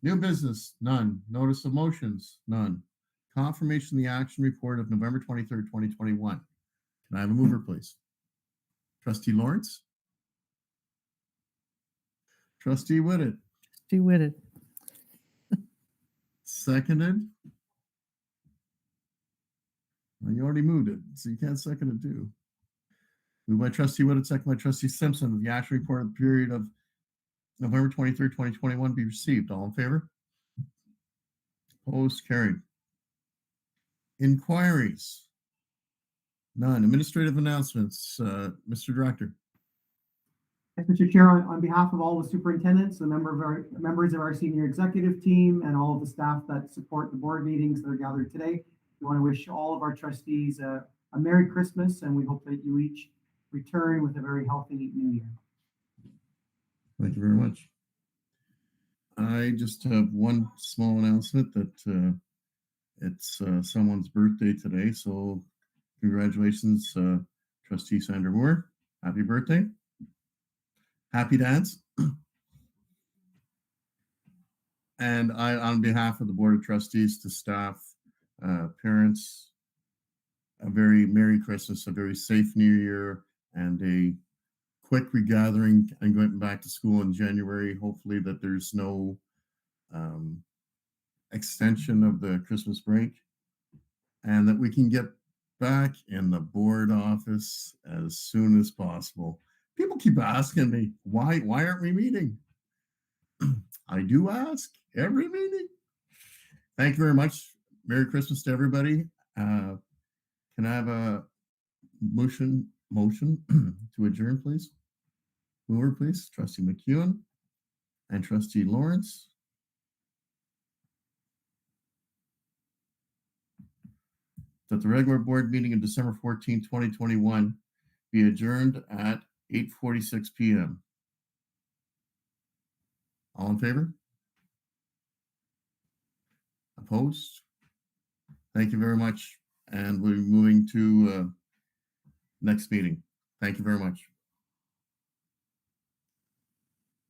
New business, none. Notice of motions, none. Confirmation of the action report of November 23rd, 2021. Can I have a mover, please? Trustee Lawrence? Trustee Woodett? Trustee Woodett. Seconded? Well, you already moved it, so you can't second it too. Moved by Trustee Woodett, second by Trustee Simpson. The action report of the period of November 23rd, 2021 be received. All in favor? Opposed? Carried. Inquiries? None. Administrative announcements. Mr. Director. Mr. Chair, on behalf of all the superintendents, the members of our senior executive team, and all of the staff that support the board meetings that are gathered today, we want to wish all of our trustees a Merry Christmas, and we hope that you each return with a very healthy new year. Thank you very much. I just have one small announcement that it's someone's birthday today, so congratulations, Trustee Sandra Moore. Happy birthday. Happy dance. And I, on behalf of the Board of Trustees, to staff, parents, a very Merry Christmas, a very safe New Year, and a quick regathering and going back to school in January. Hopefully that there's no extension of the Christmas break, and that we can get back in the board office as soon as possible. People keep asking me, why aren't we meeting? I do ask every meeting. Thank you very much. Merry Christmas to everybody. Can I have a motion to adjourn, please? Mover, please. Trustee McEwen and Trustee Lawrence. That the regular board meeting of December 14, 2021 be adjourned at 8:46 p.m. All in favor? Opposed? Thank you very much. And we're moving to next meeting. Thank you very much.